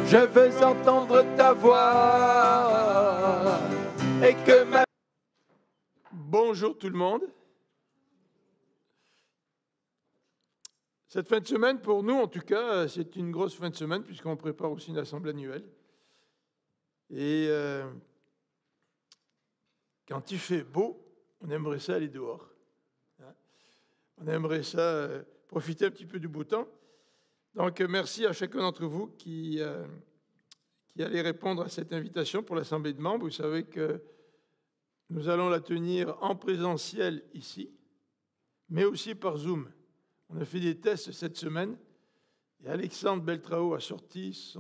je veux entendre ta voix et que ma... Bonjour tout le monde. Cette fin de semaine, pour nous en tout cas, c'est une grosse fin de semaine puisqu'on prépare aussi une assemblée annuelle. Et quand il fait beau, on aimerait ça aller dehors. On aimerait ça profiter un petit peu du beau temps. Donc, merci à chacun d'entre vous qui allez répondre à cette invitation pour l'Assemblée de membres. Vous savez que nous allons la tenir en présentiel ici, mais aussi par Zoom. On a fait des tests cette semaine et Alexandre Beltrao a sorti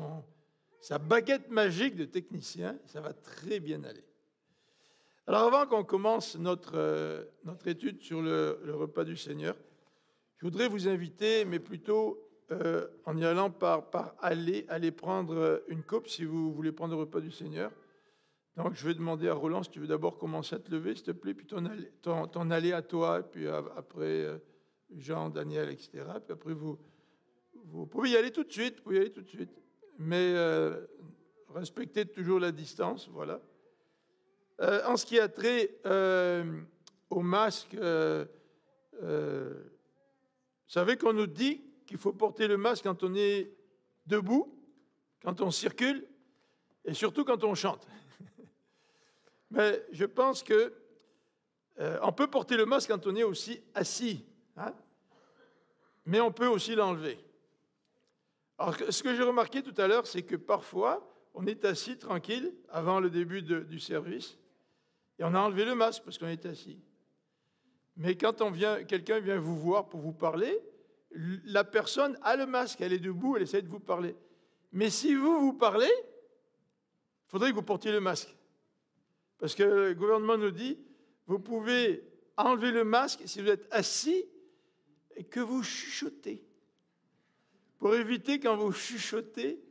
sa baguette magique de technicien. Ça va très bien aller. Alors, avant qu'on commence notre étude sur le repas du Seigneur, je voudrais vous inviter, mais plutôt en y allant par aller prendre une coupe si vous voulez prendre le repas du Seigneur. Donc, je vais demander à Roland si tu veux d'abord commencer à te lever, s'il te plaît, puis ton aller à toi, puis après Jean, Daniel, etc. Puis après, vous pouvez y aller tout de suite, mais respectez toujours la distance, voilà. En ce qui a trait au masque, vous savez qu'on nous dit qu'il faut porter le masque quand on est debout, quand on circule, et surtout quand on chante. Mais je pense que on peut porter le masque quand on est aussi assis, hein? Mais on peut aussi l'enlever. Alors, ce que j'ai remarqué tout à l'heure, c'est que parfois, on est assis tranquille avant le début du service, et on a enlevé le masque parce qu'on est assis. Mais quand quelqu'un vient vous voir pour vous parler, la personne a le masque, elle est debout, elle essaie de vous parler. Mais si vous parlez, il faudrait que vous portiez le masque. Parce que le gouvernement nous dit, vous pouvez enlever le masque si vous êtes assis et que vous chuchotez. Pour éviter, quand vous chuchotez,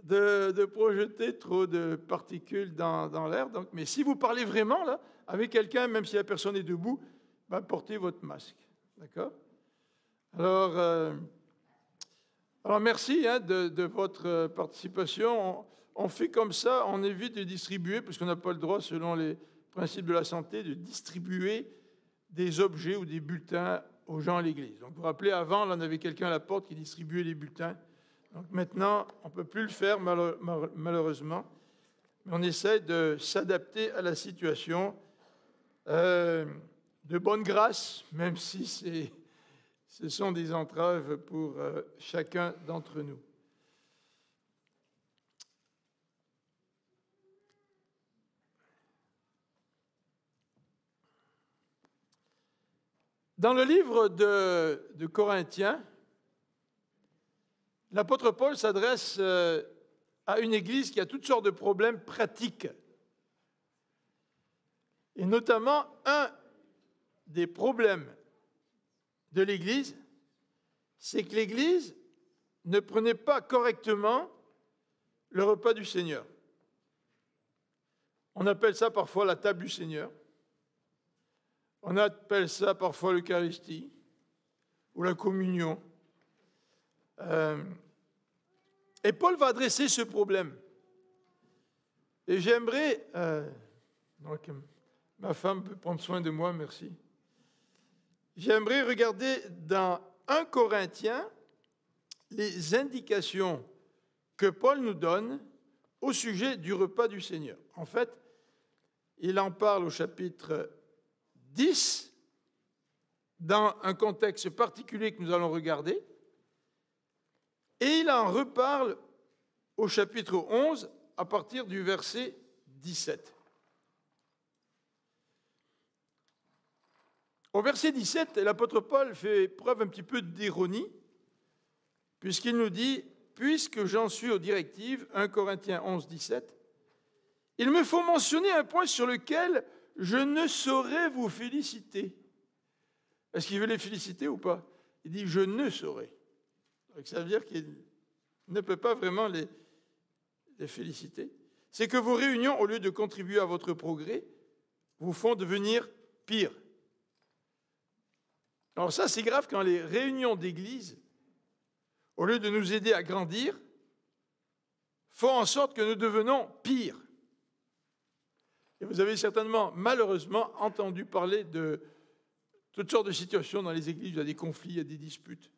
de projeter trop de particules dans l'air. Donc, mais si vous parlez vraiment là, avec quelqu'un, même si la personne est debout, portez votre masque. D'accord ? Alors merci de votre participation. On fait comme ça, on évite de distribuer, parce qu'on n'a pas le droit, selon les principes de la santé, de distribuer des objets ou des bulletins aux gens à l'église. Donc vous vous rappelez, avant, là, on avait quelqu'un à la porte qui distribuait les bulletins. Donc maintenant, on ne peut plus le faire, malheureusement. Mais on essaie de s'adapter à la situation de bonne grâce, même si ce sont des entraves pour chacun d'entre nous. Dans le livre de Corinthiens, l'apôtre Paul s'adresse à une église qui a toutes sortes de problèmes pratiques. Et notamment, un des problèmes de l'église, c'est que l'église ne prenait pas correctement le repas du Seigneur. On appelle ça parfois la table du Seigneur. On appelle ça parfois l'Eucharistie ou la communion. Et Paul va adresser ce problème. Et j'aimerais... donc, ma femme peut prendre soin de moi, merci. J'aimerais regarder dans 1 Corinthiens les indications que Paul nous donne au sujet du repas du Seigneur. En fait, il en parle au chapitre 10, dans un contexte particulier que nous allons regarder, et il en reparle au chapitre 11, à partir du verset 17. Au verset 17, l'apôtre Paul fait preuve un petit peu d'ironie, puisqu'il nous dit « Puisque j'en suis aux directives », 1 Corinthiens 11, 17, « il me faut mentionner un point sur lequel je ne saurais vous féliciter. » Est-ce qu'il veut les féliciter ou pas? Il dit « je ne saurais ». Donc ça veut dire qu'il ne peut pas vraiment les féliciter. C'est que vos réunions, au lieu de contribuer à votre progrès, vous font devenir pire. Alors ça, c'est grave quand les réunions d'église, au lieu de nous aider à grandir, font en sorte que nous devenons pires. Et vous avez certainement, malheureusement, entendu parler de toutes sortes de situations dans les églises. Il y a des conflits, il y a des disputes.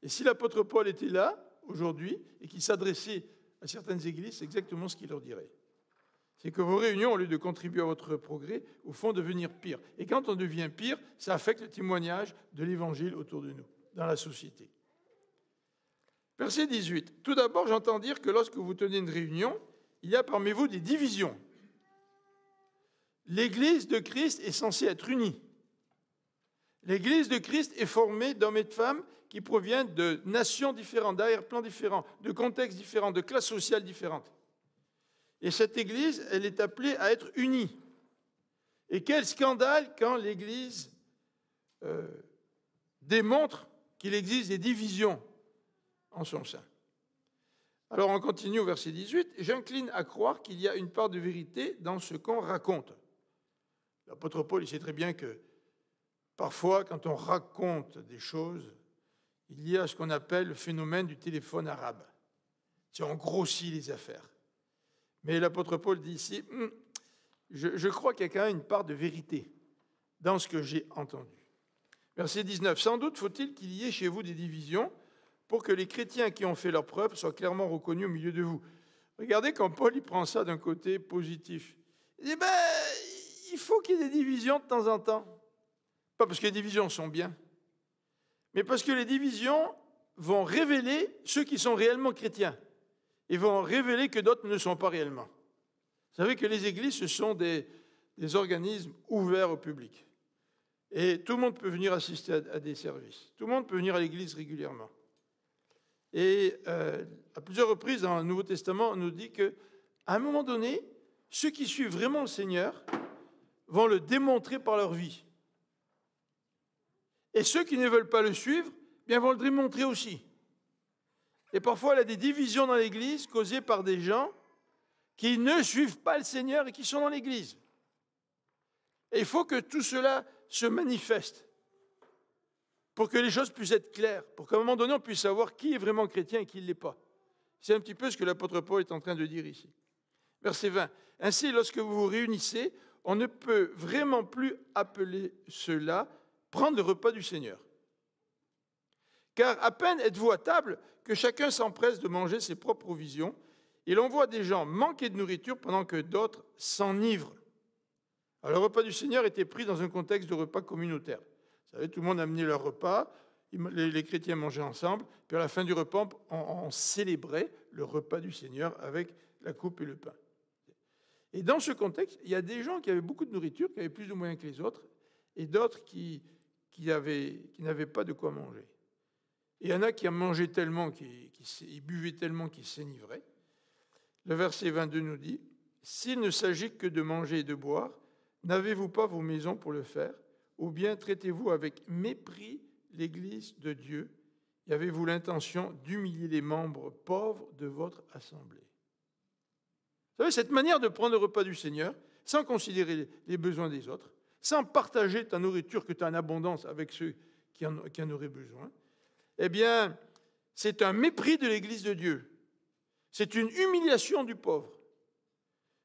Et si l'apôtre Paul était là, aujourd'hui, et qu'il s'adressait à certaines églises, c'est exactement ce qu'il leur dirait. C'est que vos réunions, au lieu de contribuer à votre progrès, vous font devenir pire. Et quand on devient pire, ça affecte le témoignage de l'Évangile autour de nous, dans la société. Verset 18. Tout d'abord, j'entends dire que lorsque vous tenez une réunion, il y a parmi vous des divisions. L'Église de Christ est censée être unie. L'Église de Christ est formée d'hommes et de femmes qui proviennent de nations différentes, d'arrière-plans différents, de contextes différents, de classes sociales différentes. Et cette Église, elle est appelée à être unie. Et quel scandale quand l'Église démontre qu'il existe des divisions en son sein. Alors on continue au verset 18. « J'incline à croire qu'il y a une part de vérité dans ce qu'on raconte. » L'apôtre Paul, il sait très bien que parfois, quand on raconte des choses, il y a ce qu'on appelle le phénomène du téléphone arabe. C'est on grossit les affaires. Mais l'apôtre Paul dit ici, je crois qu'il y a quand même une part de vérité dans ce que j'ai entendu. Verset 19, sans doute faut-il qu'il y ait chez vous des divisions pour que les chrétiens qui ont fait leur preuve soient clairement reconnus au milieu de vous. Regardez quand Paul il prend ça d'un côté positif. Il dit, il faut qu'il y ait des divisions de temps en temps. Pas parce que les divisions sont bien, mais parce que les divisions vont révéler ceux qui sont réellement chrétiens et vont révéler que d'autres ne le sont pas réellement. Vous savez que les églises, ce sont des organismes ouverts au public. Et tout le monde peut venir assister à des services. Tout le monde peut venir à l'église régulièrement. Et à plusieurs reprises dans le Nouveau Testament, on nous dit qu'à un moment donné, ceux qui suivent vraiment le Seigneur vont le démontrer par leur vie. Et ceux qui ne veulent pas le suivre, bien vont le démontrer aussi. Et parfois, il y a des divisions dans l'Église causées par des gens qui ne suivent pas le Seigneur et qui sont dans l'Église. Et il faut que tout cela se manifeste pour que les choses puissent être claires, pour qu'à un moment donné, on puisse savoir qui est vraiment chrétien et qui ne l'est pas. C'est un petit peu ce que l'apôtre Paul est en train de dire ici. Verset 20. Ainsi, lorsque vous vous réunissez, on ne peut vraiment plus appeler cela prendre le repas du Seigneur. Car à peine êtes-vous à table que chacun s'empresse de manger ses propres provisions, et l'on voit des gens manquer de nourriture pendant que d'autres s'enivrent. Alors, le repas du Seigneur était pris dans un contexte de repas communautaire. Vous savez, tout le monde amenait leur repas, les chrétiens mangeaient ensemble, puis à la fin du repas, on célébrait le repas du Seigneur avec la coupe et le pain. Et dans ce contexte, il y a des gens qui avaient beaucoup de nourriture, qui avaient plus de moyens que les autres, et d'autres qui n'avaient pas de quoi manger. Et il y en a qui en mangeaient tellement, qui buvaient tellement qu'ils s'enivraient. Le verset 22 nous dit, « S'il ne s'agit que de manger et de boire, n'avez-vous pas vos maisons pour le faire, ou bien traitez-vous avec mépris l'Église de Dieu, et avez-vous l'intention d'humilier les membres pauvres de votre assemblée ?» Vous savez, cette manière de prendre le repas du Seigneur, sans considérer les besoins des autres, sans partager ta nourriture que tu as en abondance avec ceux qui en auraient besoin, eh bien, c'est un mépris de l'Église de Dieu. C'est une humiliation du pauvre.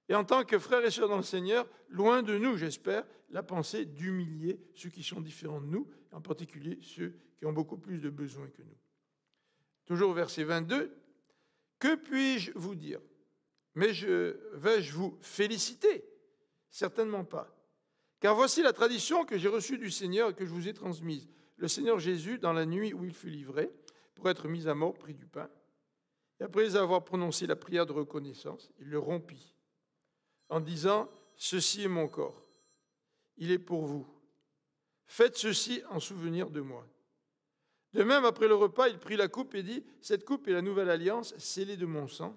Et en tant que frères et sœurs dans le Seigneur, loin de nous, j'espère, la pensée d'humilier ceux qui sont différents de nous, en particulier ceux qui ont beaucoup plus de besoins que nous. Toujours au verset 22, « Que puis-je vous dire ? Mais vais-je vous féliciter ? Certainement pas. Car voici la tradition que j'ai reçue du Seigneur et que je vous ai transmise. Le Seigneur Jésus, dans la nuit où il fut livré, pour être mis à mort, prit du pain. Et après avoir prononcé la prière de reconnaissance, il le rompit, en disant, « Ceci est mon corps. Il est pour vous. Faites ceci en souvenir de moi. » De même, après le repas, il prit la coupe et dit, « Cette coupe est la nouvelle alliance, scellée de mon sang.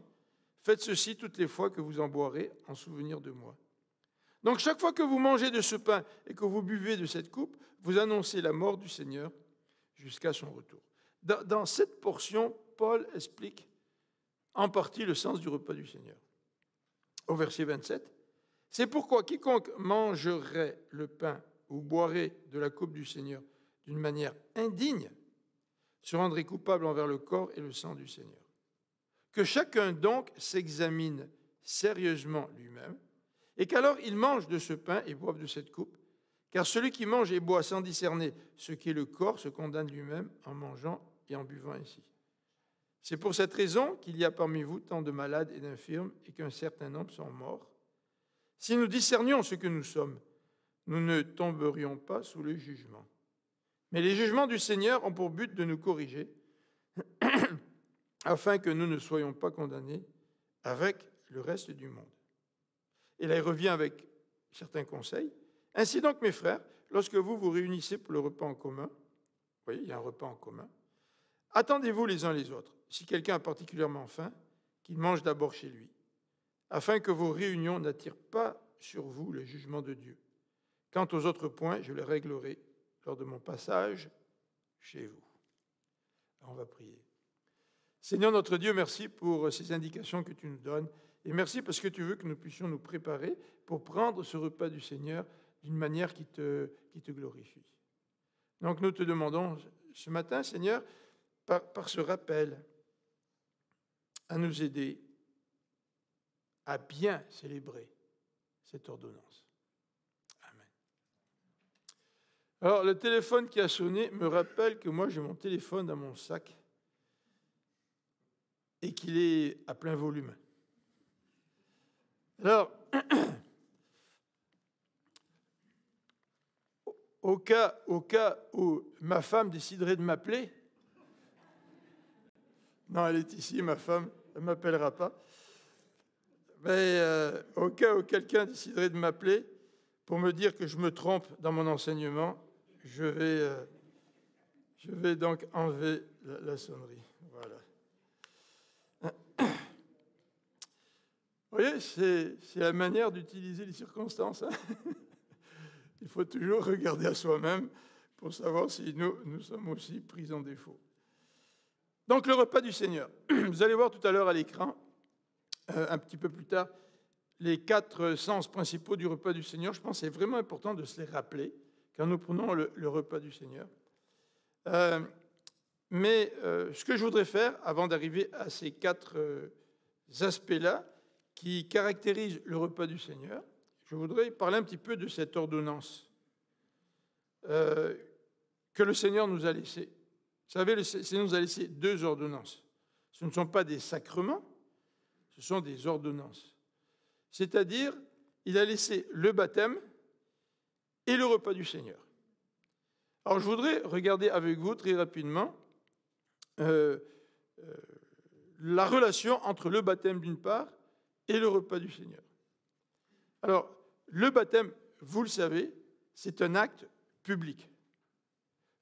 Faites ceci toutes les fois que vous en boirez en souvenir de moi. » Donc, chaque fois que vous mangez de ce pain et que vous buvez de cette coupe, vous annoncez la mort du Seigneur jusqu'à son retour. Dans cette portion, Paul explique en partie le sens du repas du Seigneur. Au verset 27, « C'est pourquoi quiconque mangerait le pain ou boirait de la coupe du Seigneur d'une manière indigne se rendrait coupable envers le corps et le sang du Seigneur. » Que chacun donc s'examine sérieusement lui-même, et qu'alors il mange de ce pain et boive de cette coupe, car celui qui mange et boit sans discerner ce qu'est le corps se condamne lui-même en mangeant et en buvant ainsi. C'est pour cette raison qu'il y a parmi vous tant de malades et d'infirmes, et qu'un certain nombre sont morts. Si nous discernions ce que nous sommes, nous ne tomberions pas sous le jugement. Mais les jugements du Seigneur ont pour but de nous corriger, afin que nous ne soyons pas condamnés avec le reste du monde. Et là, il revient avec certains conseils. Ainsi donc, mes frères, lorsque vous vous réunissez pour le repas en commun, vous voyez, il y a un repas en commun, attendez-vous les uns les autres. Si quelqu'un a particulièrement faim, qu'il mange d'abord chez lui, afin que vos réunions n'attirent pas sur vous le jugement de Dieu. Quant aux autres points, je les réglerai lors de mon passage chez vous. Alors, on va prier. Seigneur notre Dieu, merci pour ces indications que tu nous donnes, et merci parce que tu veux que nous puissions nous préparer pour prendre ce repas du Seigneur d'une manière qui te glorifie. Donc nous te demandons ce matin, Seigneur, par ce rappel, à nous aider à bien célébrer cette ordonnance. Amen. Alors, le téléphone qui a sonné me rappelle que moi, j'ai mon téléphone dans mon sac et qu'il est à plein volume. Alors, au cas où ma femme déciderait de m'appeler, non, elle est ici, ma femme, elle ne m'appellera pas, mais au cas où quelqu'un déciderait de m'appeler pour me dire que je me trompe dans mon enseignement, je vais donc enlever la sonnerie. Voilà. Vous voyez, c'est la manière d'utiliser les circonstances. Hein. Il faut toujours regarder à soi-même pour savoir si nous sommes aussi pris en défaut. Donc, le repas du Seigneur. Vous allez voir tout à l'heure à l'écran, un petit peu plus tard, les 4 sens principaux du repas du Seigneur. Je pense que c'est vraiment important de se les rappeler quand nous prenons le repas du Seigneur. Mais ce que je voudrais faire, avant d'arriver à ces 4 aspects-là, qui caractérisent le repas du Seigneur, je voudrais parler un petit peu de cette ordonnance que le Seigneur nous a laissée. Vous savez, le Seigneur nous a laissé 2 ordonnances. Ce ne sont pas des sacrements, ce sont des ordonnances. C'est-à-dire, il a laissé le baptême et le repas du Seigneur. Alors, je voudrais regarder avec vous très rapidement la relation entre le baptême d'une part et le repas du Seigneur. Alors, le baptême, vous le savez, c'est un acte public.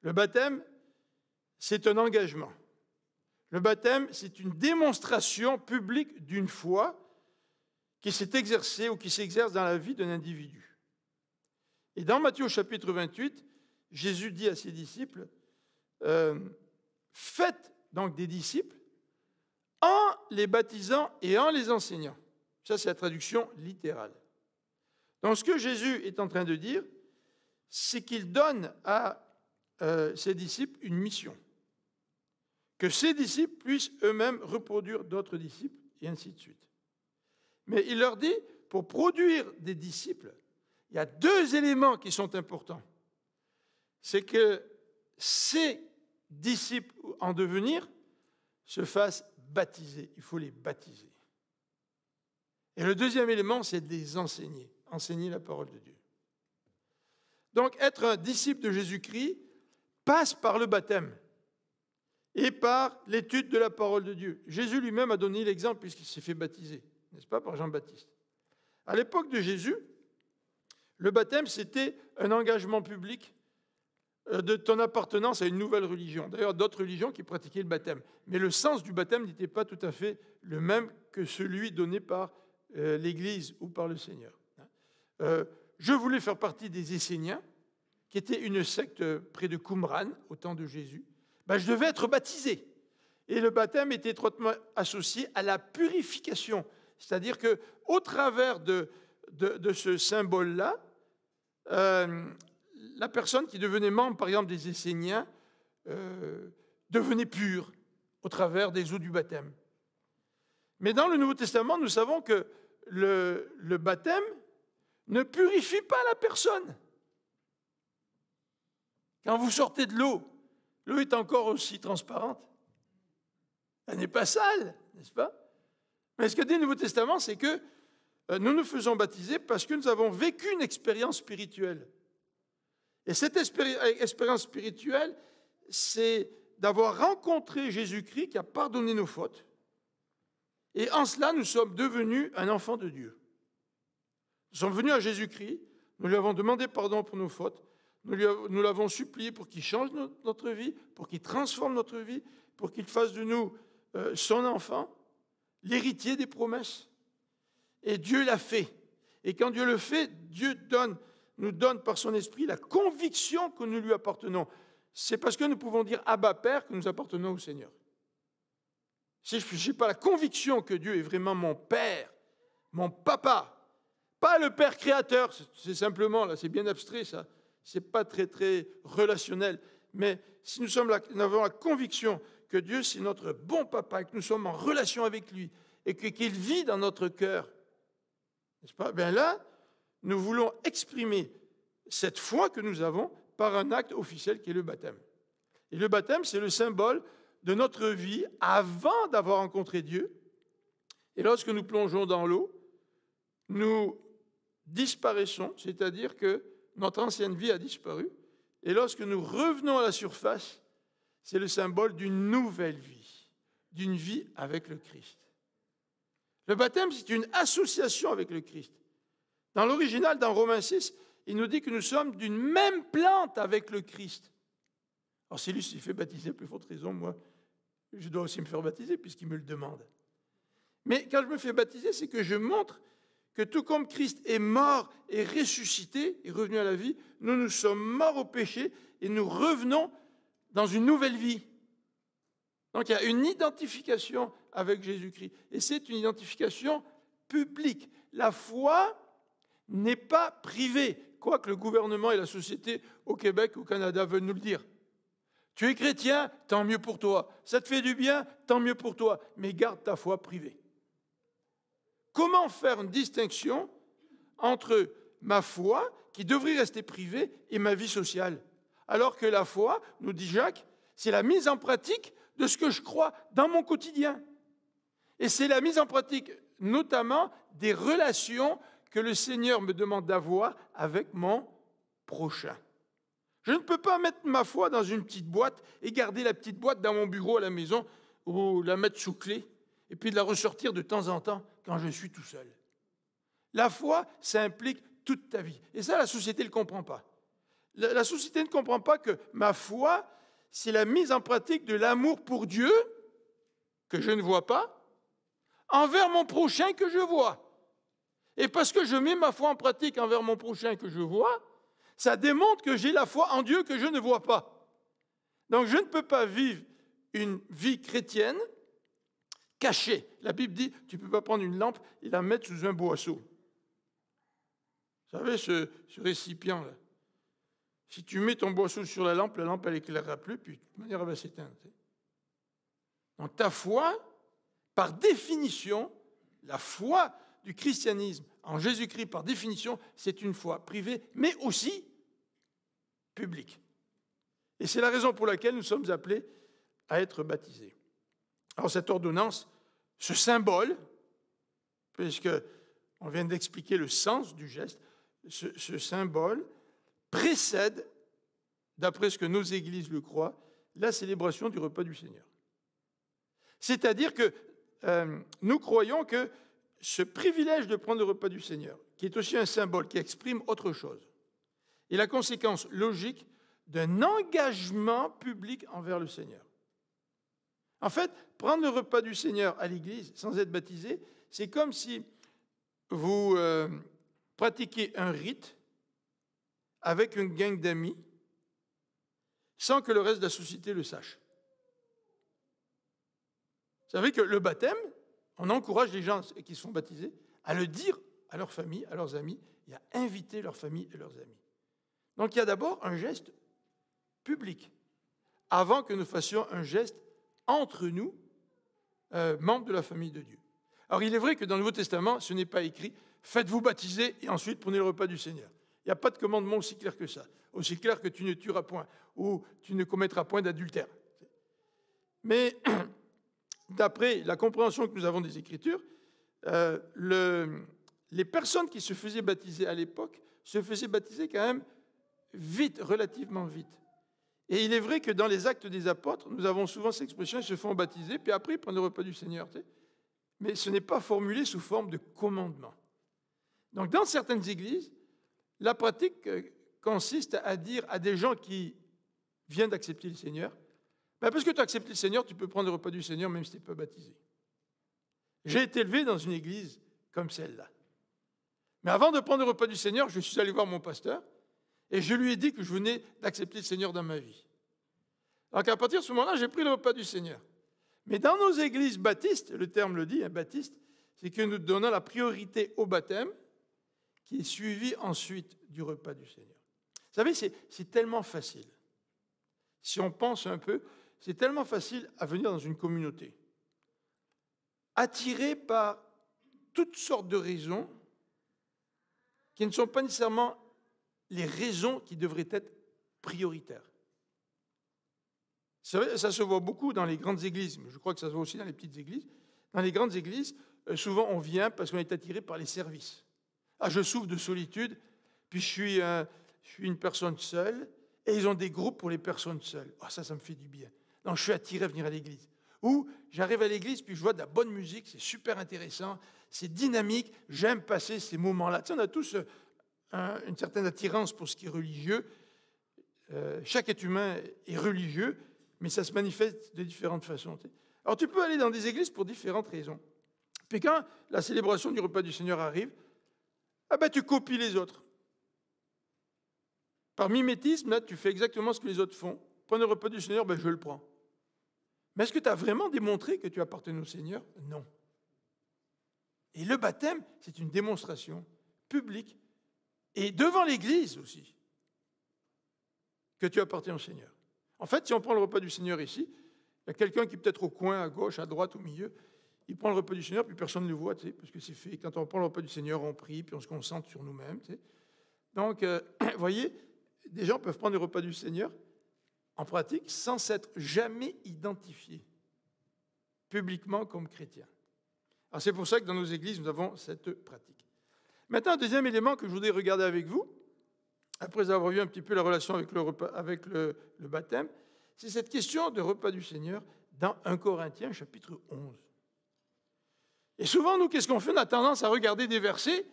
Le baptême, c'est un engagement. Le baptême, c'est une démonstration publique d'une foi qui s'est exercée ou qui s'exerce dans la vie d'un individu. Et dans Matthieu chapitre 28, Jésus dit à ses disciples, faites donc des disciples en les baptisant et en les enseignant. Ça, c'est la traduction littérale. Donc, ce que Jésus est en train de dire, c'est qu'il donne à ses disciples une mission. Que ces disciples puissent eux-mêmes reproduire d'autres disciples, et ainsi de suite. Mais il leur dit, pour produire des disciples, il y a 2 éléments qui sont importants. C'est que ces disciples en devenir se fassent baptiser. Il faut les baptiser. Et le 2e élément, c'est de les enseigner. Enseigner la parole de Dieu. Donc, être un disciple de Jésus-Christ passe par le baptême et par l'étude de la parole de Dieu. Jésus lui-même a donné l'exemple puisqu'il s'est fait baptiser, n'est-ce pas, par Jean-Baptiste. À l'époque de Jésus, le baptême, c'était un engagement public de ton appartenance à une nouvelle religion. D'ailleurs, d'autres religions qui pratiquaient le baptême. Mais le sens du baptême n'était pas tout à fait le même que celui donné par l'Église ou par le Seigneur. Je voulais faire partie des Esséniens, qui était une secte près de Qumran, au temps de Jésus. Je devais être baptisé. Et le baptême était étroitement associé à la purification. C'est-à-dire qu'au travers de ce symbole-là, la personne qui devenait membre, par exemple, des Esséniens, devenait pure au travers des eaux du baptême. Mais dans le Nouveau Testament, nous savons que le baptême ne purifie pas la personne. Quand vous sortez de l'eau, l'eau est encore aussi transparente. Elle n'est pas sale, n'est-ce pas? Mais ce que dit le Nouveau Testament, c'est que nous nous faisons baptiser parce que nous avons vécu une expérience spirituelle. Et cette expérience spirituelle, c'est d'avoir rencontré Jésus-Christ qui a pardonné nos fautes. Et en cela, nous sommes devenus un enfant de Dieu. Nous sommes venus à Jésus-Christ, nous lui avons demandé pardon pour nos fautes, nous l'avons supplié pour qu'il change notre vie, pour qu'il transforme notre vie, pour qu'il fasse de nous son enfant, l'héritier des promesses. Et Dieu l'a fait. Et quand Dieu le fait, Dieu nous donne par son esprit la conviction que nous lui appartenons. C'est parce que nous pouvons dire Abba Père que nous appartenons au Seigneur. Si je n'ai pas la conviction que Dieu est vraiment mon Père, mon Papa, pas le Père créateur, c'est simplement, là, c'est bien abstrait ça, c'est pas très relationnel, mais si nous avons la conviction que Dieu c'est notre bon Papa, que nous sommes en relation avec lui et qu'il vit dans notre cœur, n'est-ce pas? Bien là, nous voulons exprimer cette foi que nous avons par un acte officiel qui est le baptême. Et le baptême, c'est le symbole de notre vie avant d'avoir rencontré Dieu. Et lorsque nous plongeons dans l'eau, nous disparaissons, c'est-à-dire que notre ancienne vie a disparu. Et lorsque nous revenons à la surface, c'est le symbole d'une nouvelle vie, d'une vie avec le Christ. Le baptême, c'est une association avec le Christ. Dans l'original, dans Romains 6, il nous dit que nous sommes d'une même plante avec le Christ. Alors si lui s'est fait baptiser, à plus forte raison, moi, je dois aussi me faire baptiser puisqu'il me le demande. Mais quand je me fais baptiser, c'est que je montre que tout comme Christ est mort et ressuscité, et revenu à la vie, nous sommes morts au péché et nous revenons dans une nouvelle vie. Donc il y a une identification avec Jésus-Christ. Et c'est une identification publique. La foi n'est pas privée, quoique le gouvernement et la société au Québec, au Canada veulent nous le dire. Tu es chrétien, tant mieux pour toi. Ça te fait du bien, tant mieux pour toi. Mais garde ta foi privée. Comment faire une distinction entre ma foi, qui devrait rester privée, et ma vie sociale? Alors que la foi, nous dit Jacques, c'est la mise en pratique de ce que je crois dans mon quotidien. Et c'est la mise en pratique, notamment, des relations que le Seigneur me demande d'avoir avec mon prochain. Je ne peux pas mettre ma foi dans une petite boîte et garder la petite boîte dans mon bureau à la maison ou la mettre sous clé et puis de la ressortir de temps en temps quand je suis tout seul. La foi, ça implique toute ta vie. Et ça, la société ne le comprend pas. La société ne comprend pas que ma foi, c'est la mise en pratique de l'amour pour Dieu, que je ne vois pas, envers mon prochain que je vois. Et parce que je mets ma foi en pratique envers mon prochain que je vois, ça démontre que j'ai la foi en Dieu que je ne vois pas. Donc je ne peux pas vivre une vie chrétienne cachée. La Bible dit, tu ne peux pas prendre une lampe et la mettre sous un boisseau. Vous savez, ce récipient-là. Si tu mets ton boisseau sur la lampe, elle n'éclairera plus, puis de toute manière, elle va s'éteindre. Donc ta foi, par définition, la foi du christianisme en Jésus-Christ, par définition, c'est une foi privée, mais aussi publique. Et c'est la raison pour laquelle nous sommes appelés à être baptisés. Alors cette ordonnance, ce symbole, puisque on vient d'expliquer le sens du geste, ce symbole précède, d'après ce que nos églises le croient, la célébration du repas du Seigneur. C'est-à-dire que nous croyons que ce privilège de prendre le repas du Seigneur, qui est aussi un symbole, qui exprime autre chose, est la conséquence logique d'un engagement public envers le Seigneur. En fait, prendre le repas du Seigneur à l'Église sans être baptisé, c'est comme si vous pratiquez un rite avec une gang d'amis sans que le reste de la société le sache. Vous savez que le baptême, on encourage les gens qui sont baptisés à le dire à leur famille, à leurs amis, et à inviter leur famille et leurs amis. Donc il y a d'abord un geste public, avant que nous fassions un geste entre nous, membres de la famille de Dieu. Alors, il est vrai que dans le Nouveau Testament, ce n'est pas écrit « Faites-vous baptiser et ensuite prenez le repas du Seigneur ». Il n'y a pas de commandement aussi clair que ça, aussi clair que tu ne tueras point ou tu ne commettras point d'adultère. Mais d'après la compréhension que nous avons des Écritures, les personnes qui se faisaient baptiser à l'époque se faisaient baptiser quand même vite, relativement vite. Et il est vrai que dans les Actes des Apôtres, nous avons souvent cette expression, ils se font baptiser, puis après ils prennent le repas du Seigneur. Tu sais. Mais ce n'est pas formulé sous forme de commandement. Donc dans certaines églises, la pratique consiste à dire à des gens qui viennent d'accepter le Seigneur, ben parce que tu as accepté le Seigneur, tu peux prendre le repas du Seigneur même si tu n'es pas baptisé. J'ai été élevé dans une église comme celle-là. Mais avant de prendre le repas du Seigneur, je suis allé voir mon pasteur et je lui ai dit que je venais d'accepter le Seigneur dans ma vie. Donc à partir de ce moment-là, j'ai pris le repas du Seigneur. Mais dans nos églises baptistes, le terme le dit, baptiste, c'est que nous donnons la priorité au baptême qui est suivi ensuite du repas du Seigneur. Vous savez, c'est tellement facile. Si on pense un peu, c'est tellement facile à venir dans une communauté, attiré par toutes sortes de raisons qui ne sont pas nécessairement les raisons qui devraient être prioritaires. Ça se voit beaucoup dans les grandes églises, mais je crois que ça se voit aussi dans les petites églises. Dans les grandes églises, souvent on vient parce qu'on est attiré par les services. Ah, je souffre de solitude, puis je suis une personne seule, et ils ont des groupes pour les personnes seules. Ah, ça me fait du bien. Donc je suis attiré à venir à l'église. Ou j'arrive à l'église, puis je vois de la bonne musique, c'est super intéressant, c'est dynamique, j'aime passer ces moments-là. Tu sais, on a tous une certaine attirance pour ce qui est religieux. Chaque être humain est religieux, mais ça se manifeste de différentes façons. Tu sais. Alors tu peux aller dans des églises pour différentes raisons. Puis quand la célébration du repas du Seigneur arrive, ah ben, tu copies les autres. Par mimétisme, là, tu fais exactement ce que les autres font. Prends le repas du Seigneur, ben, je le prends. Mais est-ce que tu as vraiment démontré que tu appartenais au Seigneur? Non. Et le baptême, c'est une démonstration publique, et devant l'Église aussi, que tu appartiens au Seigneur. En fait, si on prend le repas du Seigneur ici, il y a quelqu'un qui est peut-être au coin, à gauche, à droite, au milieu, il prend le repas du Seigneur, puis personne ne le voit, tu sais, parce que c'est fait. Quand on prend le repas du Seigneur, on prie, puis on se concentre sur nous-mêmes. Tu sais. Donc, vous voyez, des gens peuvent prendre le repas du Seigneur en pratique sans s'être jamais identifiés publiquement comme chrétiens. Alors, c'est pour ça que dans nos églises, nous avons cette pratique. Maintenant, un deuxième élément que je voudrais regarder avec vous, après avoir vu un petit peu la relation avec le baptême, c'est cette question de repas du Seigneur dans 1 Corinthiens, chapitre 11. Et souvent, nous, qu'est-ce qu'on fait? On a tendance à regarder des versets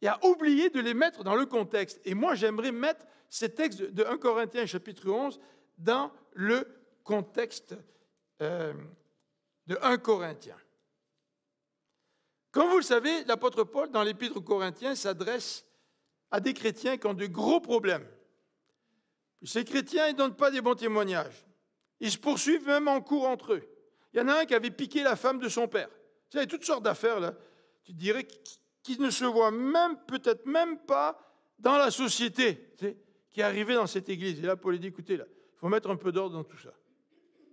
et à oublier de les mettre dans le contexte. Et moi, j'aimerais mettre ces textes de 1 Corinthiens, chapitre 11, dans le contexte de 1 Corinthiens. Comme vous le savez, l'apôtre Paul, dans l'épître aux Corinthiens, s'adresse à des chrétiens qui ont de gros problèmes. Ces chrétiens, ils ne donnent pas des bons témoignages. Ils se poursuivent même en cours entre eux. Il y en a un qui avait piqué la femme de son père. Il y a toutes sortes d'affaires, là. Tu dirais qui ne se voient même, peut-être même pas dans la société, tu sais, qui est arrivée dans cette église. Et là, Paul dit, écoutez, là, il faut mettre un peu d'ordre dans tout ça.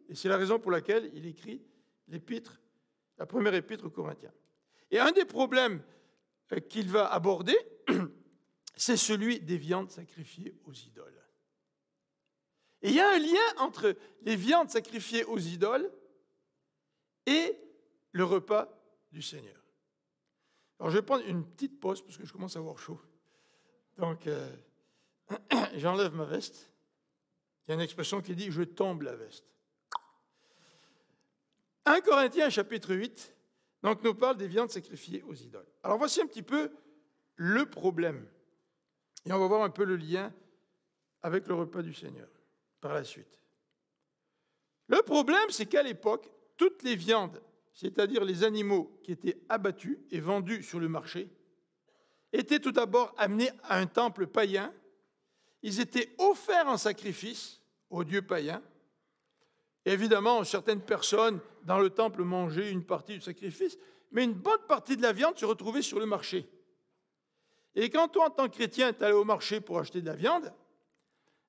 Et c'est la raison pour laquelle il écrit l'épître, la première épître aux Corinthiens. Et un des problèmes qu'il va aborder, c'est celui des viandes sacrifiées aux idoles. Et il y a un lien entre les viandes sacrifiées aux idoles et le repas du Seigneur. Alors, je vais prendre une petite pause parce que je commence à avoir chaud. Donc, j'enlève ma veste. Il y a une expression qui dit « je tombe la veste ». 1 Corinthiens, chapitre 8, donc, nous parle des viandes sacrifiées aux idoles. Alors, voici un petit peu le problème. Et on va voir un peu le lien avec le repas du Seigneur par la suite. Le problème, c'est qu'à l'époque, toutes les viandes, c'est-à-dire les animaux qui étaient abattus et vendus sur le marché, étaient tout d'abord amenés à un temple païen. Ils étaient offerts en sacrifice aux dieux païens. Et évidemment, certaines personnes dans le temple mangeaient une partie du sacrifice, mais une bonne partie de la viande se retrouvait sur le marché. Et quand toi, en tant que chrétien, tu allais au marché pour acheter de la viande,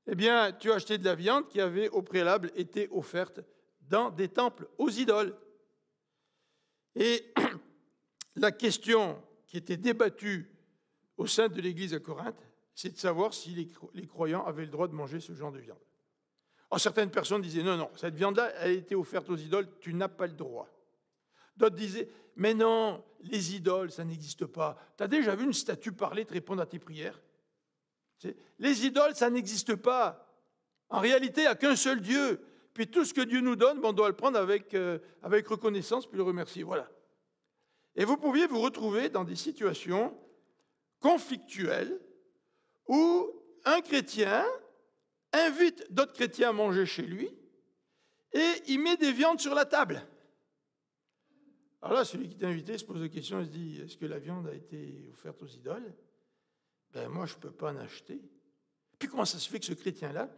eh bien, tu achetais de la viande qui avait au préalable été offerte dans des temples aux idoles. Et la question qui était débattue au sein de l'Église à Corinthe, c'est de savoir si les croyants avaient le droit de manger ce genre de viande. Alors, certaines personnes disaient, non, cette viande-là, elle a été offerte aux idoles, tu n'as pas le droit. D'autres disaient, mais non, les idoles, ça n'existe pas. Tu as déjà vu une statue parler, te répondre à tes prières? Les idoles, ça n'existe pas. En réalité, il n'y a qu'un seul Dieu. Puis tout ce que Dieu nous donne, on doit le prendre avec reconnaissance, puis le remercier. Voilà. Et vous pouviez vous retrouver dans des situations conflictuelles où un chrétien invite d'autres chrétiens à manger chez lui et il met des viandes sur la table. Alors là, celui qui t'a invité se pose la question, il se dit, est-ce que la viande a été offerte aux idoles? Ben moi, je ne peux pas en acheter. Puis comment ça se fait que ce chrétien-là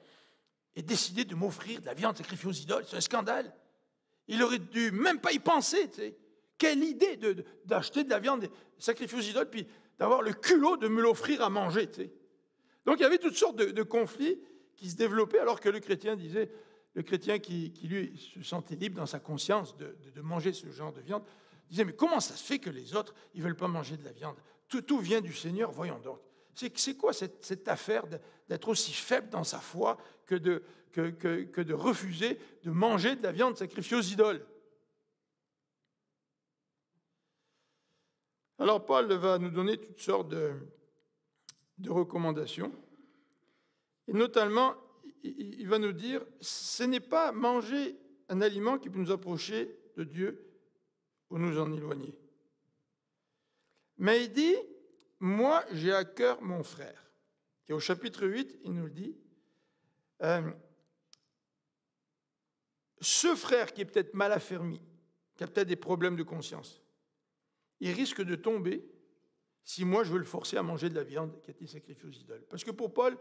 ait décidé de m'offrir de la viande sacrifiée aux idoles? C'est un scandale. Il aurait dû même pas y penser, tu sais. Quelle idée d'acheter de la viande sacrifiée aux idoles, puis d'avoir le culot de me l'offrir à manger, tu sais. Donc il y avait toutes sortes de conflits qui se développaient, alors que le chrétien qui lui se sentait libre dans sa conscience de manger ce genre de viande, disait, mais comment ça se fait que les autres, ils ne veulent pas manger de la viande? Tout vient du Seigneur, voyons donc. C'est quoi cette affaire d'être aussi faible dans sa foi que de refuser de manger de la viande sacrifiée aux idoles? Alors Paul va nous donner toutes sortes de recommandations. Et notamment, il va nous dire, ce n'est pas manger un aliment qui peut nous approcher de Dieu ou nous en éloigner. Mais il dit, moi j'ai à cœur mon frère. Et au chapitre 8, il nous le dit, ce frère qui est peut-être mal affermi, qui a peut-être des problèmes de conscience, il risque de tomber si moi je veux le forcer à manger de la viande qui a été sacrifiée aux idoles. Parce que pour Paul,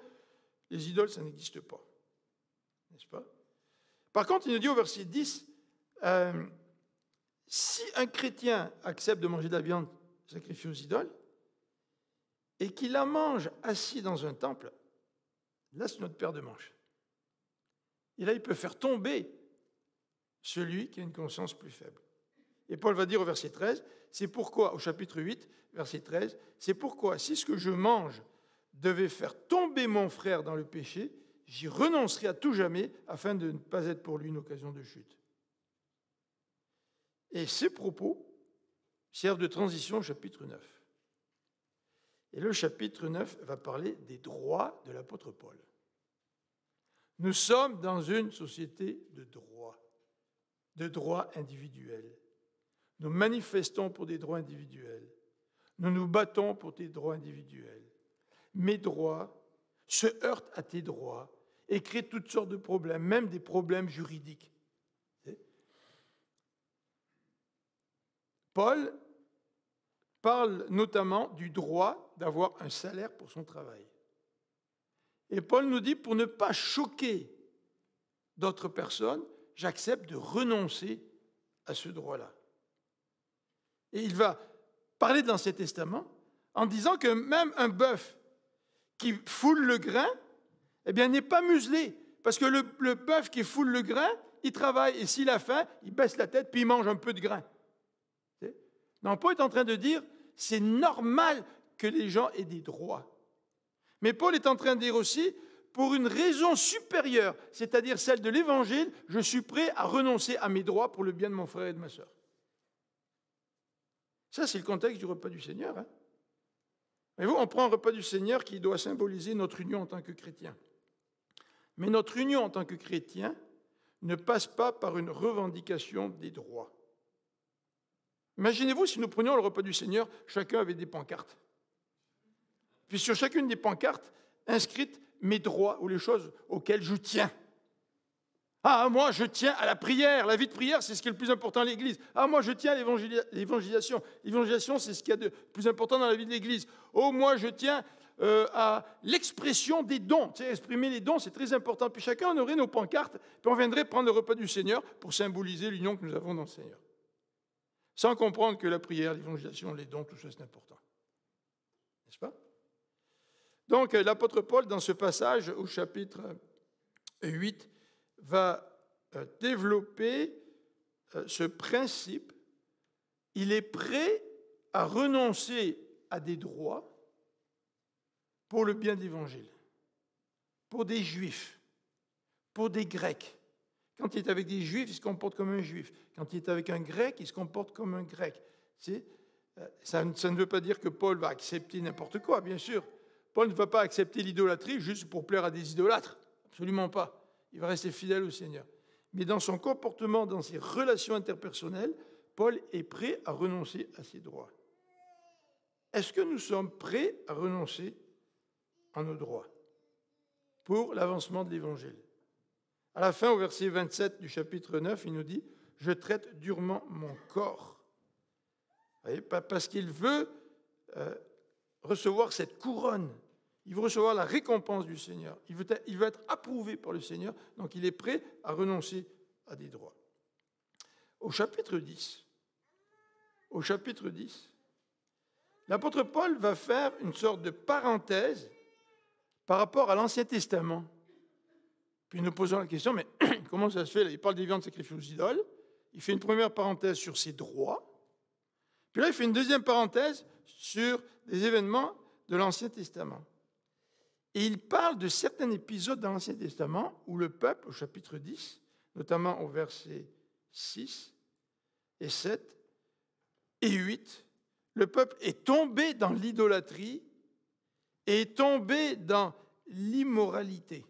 les idoles, ça n'existe pas. N'est-ce pas? Par contre, il nous dit au verset 10, si un chrétien accepte de manger de la viande sacrifiée aux idoles, et qu'il la mange assis dans un temple, là c'est notre paire de manches. Et là, il peut faire tomber celui qui a une conscience plus faible. Et Paul va dire au verset 13, c'est pourquoi, au chapitre 8, verset 13, c'est pourquoi, si ce que je mange devait faire tomber mon frère dans le péché, j'y renoncerai à tout jamais afin de ne pas être pour lui une occasion de chute. Et ces propos servent de transition au chapitre 9. Et le chapitre 9 va parler des droits de l'apôtre Paul. Nous sommes dans une société de droits individuels. Nous manifestons pour des droits individuels. Nous nous battons pour des droits individuels. Mes droits se heurtent à tes droits et créent toutes sortes de problèmes, même des problèmes juridiques. Paul parle notamment du droit d'avoir un salaire pour son travail. Et Paul nous dit, pour ne pas choquer d'autres personnes, j'accepte de renoncer à ce droit-là. Et il va parler de l'Ancien Testament en disant que même un bœuf qui foule le grain, eh bien, n'est pas muselé. Parce que le bœuf qui foule le grain, il travaille, et s'il a faim, il baisse la tête, puis il mange un peu de grain. Non, Paul est en train de dire, c'est normal que les gens aient des droits. Mais Paul est en train de dire aussi, pour une raison supérieure, c'est-à-dire celle de l'Évangile, je suis prêt à renoncer à mes droits pour le bien de mon frère et de ma sœur. Ça, c'est le contexte du repas du Seigneur. Hein. Voyez-vous, on prend un repas du Seigneur qui doit symboliser notre union en tant que chrétien. Mais notre union en tant que chrétien ne passe pas par une revendication des droits. Imaginez-vous si nous prenions le repas du Seigneur, chacun avait des pancartes. Puis sur chacune des pancartes, inscrites mes droits ou les choses auxquelles je tiens. Ah, moi, je tiens à la prière. La vie de prière, c'est ce qui est le plus important à l'Église. Ah, moi, je tiens à l'évangélisation. L'évangélisation, c'est ce qu'il y a de plus important dans la vie de l'Église. Oh, moi, je tiens à l'expression des dons. Tu sais, exprimer les dons, c'est très important. Puis chacun, on aurait nos pancartes, puis on viendrait prendre le repas du Seigneur pour symboliser l'union que nous avons dans le Seigneur. Sans comprendre que la prière, l'évangélisation, les dons, tout ça, c'est important. N'est-ce pas? Donc, l'apôtre Paul, dans ce passage, au chapitre 8, va développer ce principe. Il est prêt à renoncer à des droits pour le bien de l'Évangile, pour des Juifs, pour des Grecs. Quand il est avec des Juifs, il se comporte comme un Juif. Quand il est avec un Grec, il se comporte comme un Grec. Ça ne veut pas dire que Paul va accepter n'importe quoi, bien sûr. Paul ne va pas accepter l'idolâtrie juste pour plaire à des idolâtres. Absolument pas. Il va rester fidèle au Seigneur. Mais dans son comportement, dans ses relations interpersonnelles, Paul est prêt à renoncer à ses droits. Est-ce que nous sommes prêts à renoncer à nos droits pour l'avancement de l'Évangile? À la fin, au verset 27 du chapitre 9, il nous dit « Je traite durement mon corps ». Parce qu'il veut recevoir cette couronne. Il veut recevoir la récompense du Seigneur. Il veut être approuvé par le Seigneur. Donc il est prêt à renoncer à des droits. Au chapitre 10, l'apôtre Paul va faire une sorte de parenthèse par rapport à l'Ancien Testament. Puis nous posons la question, mais comment ça se fait? Il parle des viandes sacrifiées aux idoles. Il fait une première parenthèse sur ses droits. Puis là, il fait une deuxième parenthèse sur des événements de l'Ancien Testament. Et il parle de certains épisodes dans l'Ancien Testament où le peuple, au chapitre 10, notamment au verset 6 et 7 et 8, le peuple est tombé dans l'idolâtrie et est tombé dans l'immoralité.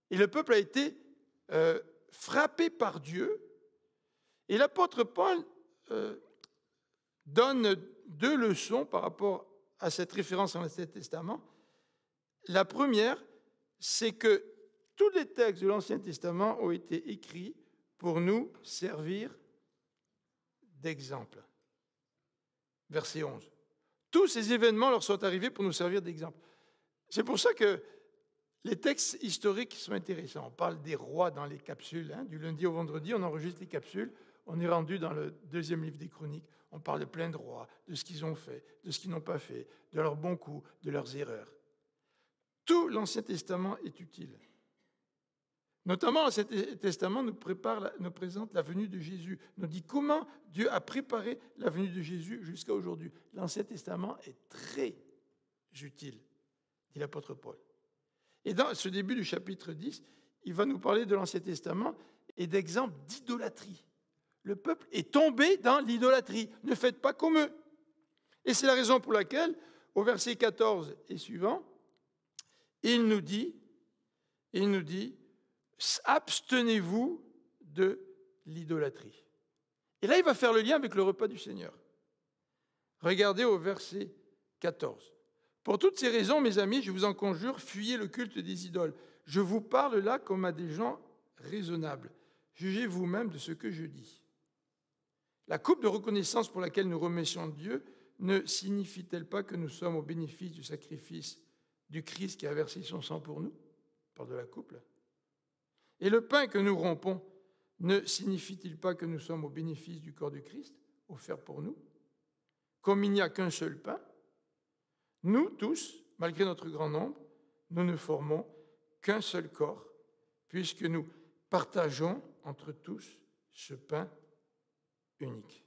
Et le peuple a été frappé par Dieu. Et l'apôtre Paul donne deux leçons par rapport à cette référence dans l'Ancien Testament. La première, c'est que tous les textes de l'Ancien Testament ont été écrits pour nous servir d'exemple. Verset 11. Tous ces événements leur sont arrivés pour nous servir d'exemple. C'est pour ça que les textes historiques sont intéressants. On parle des rois dans les capsules. Du lundi au vendredi, on enregistre les capsules. On est rendu dans le deuxième livre des Chroniques. On parle de plein de rois, de ce qu'ils ont fait, de ce qu'ils n'ont pas fait, de leurs bons coups, de leurs erreurs. Tout l'Ancien Testament est utile. Notamment, l'Ancien Testament nous présente la venue de Jésus, nous dit comment Dieu a préparé la venue de Jésus jusqu'à aujourd'hui. L'Ancien Testament est très utile, dit l'apôtre Paul. Et dans ce début du chapitre 10, il va nous parler de l'Ancien Testament et d'exemples d'idolâtrie. Le peuple est tombé dans l'idolâtrie. Ne faites pas comme eux. Et c'est la raison pour laquelle, au verset 14 et suivant, il nous dit, abstenez-vous de l'idolâtrie. Et là, il va faire le lien avec le repas du Seigneur. Regardez au verset 14. Pour toutes ces raisons, mes amis, je vous en conjure, fuyez le culte des idoles. Je vous parle là comme à des gens raisonnables. Jugez vous-même de ce que je dis. La coupe de reconnaissance pour laquelle nous remercions Dieu ne signifie-t-elle pas que nous sommes au bénéfice du sacrifice du Christ qui a versé son sang pour nous? On parle de la coupe, là. Et le pain que nous rompons ne signifie-t-il pas que nous sommes au bénéfice du corps du Christ, offert pour nous? Comme il n'y a qu'un seul pain, nous tous, malgré notre grand nombre, nous ne formons qu'un seul corps, puisque nous partageons entre tous ce pain unique.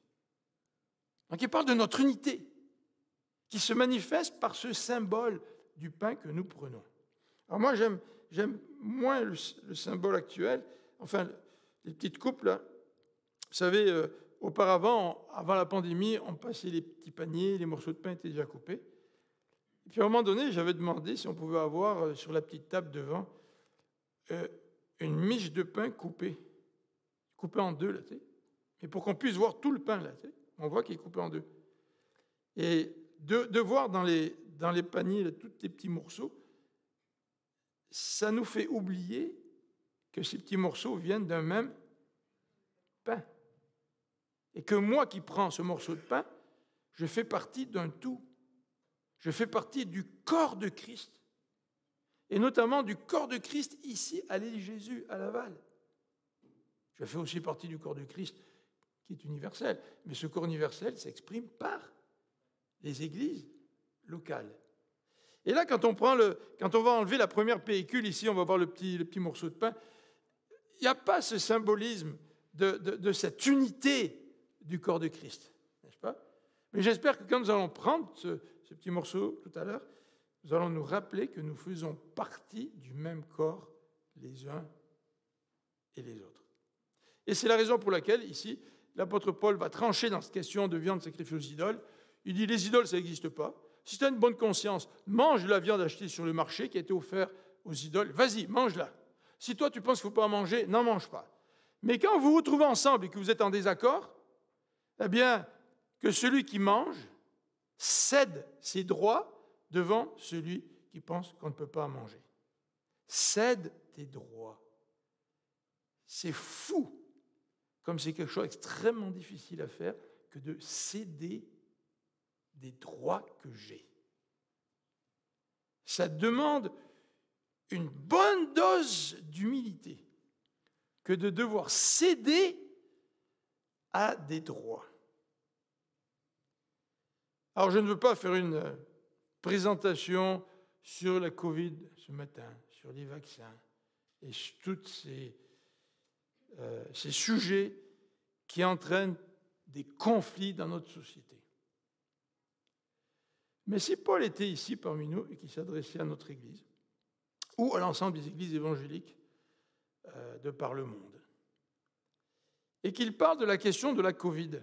Donc il parle de notre unité, qui se manifeste par ce symbole du pain que nous prenons. Alors moi, j'aime moins le symbole actuel, enfin, les petites coupes, là. Vous savez, auparavant, avant la pandémie, on passait les petits paniers, les morceaux de pain étaient déjà coupés. Et puis à un moment donné, j'avais demandé si on pouvait avoir sur la petite table devant une miche de pain coupée en deux, là, tu sais. Et pour qu'on puisse voir tout le pain, là, tu sais. On voit qu'il est coupé en deux. Et de voir dans les paniers, là, tous les petits morceaux, ça nous fait oublier que ces petits morceaux viennent d'un même pain. Et que moi qui prends ce morceau de pain, je fais partie d'un tout. Je fais partie du corps de Christ. Et notamment du corps de Christ ici à l'île Jésus, à Laval. Je fais aussi partie du corps de Christ qui est universel. Mais ce corps universel s'exprime par les églises locales. Et là, quand on va enlever la première pellicule, ici, on va voir le petit morceau de pain, il n'y a pas ce symbolisme de cette unité du corps de Christ, n'est-ce pas? Mais j'espère que quand nous allons prendre ce petit morceau tout à l'heure, nous allons nous rappeler que nous faisons partie du même corps les uns et les autres. Et c'est la raison pour laquelle, ici, l'apôtre Paul va trancher dans cette question de viande sacrifiée aux idoles. Il dit, les idoles, ça n'existe pas. Si tu as une bonne conscience, mange la viande achetée sur le marché qui a été offerte aux idoles. Vas-y, mange-la. Si toi, tu penses qu'il ne faut pas en manger, n'en mange pas. Mais quand vous vous retrouvez ensemble et que vous êtes en désaccord, eh bien, que celui qui mange cède ses droits devant celui qui pense qu'on ne peut pas en manger. Cède tes droits. C'est fou, comme c'est quelque chose d'extrêmement difficile à faire, que de céder des droits que j'ai. Ça demande une bonne dose d'humilité que de devoir céder à des droits. Alors, je ne veux pas faire une présentation sur la Covid ce matin, sur les vaccins et sur tous ces sujets qui entraînent des conflits dans notre société. Mais si Paul était ici parmi nous et qu'il s'adressait à notre Église, ou à l'ensemble des églises évangéliques de par le monde, et qu'il parle de la question de la Covid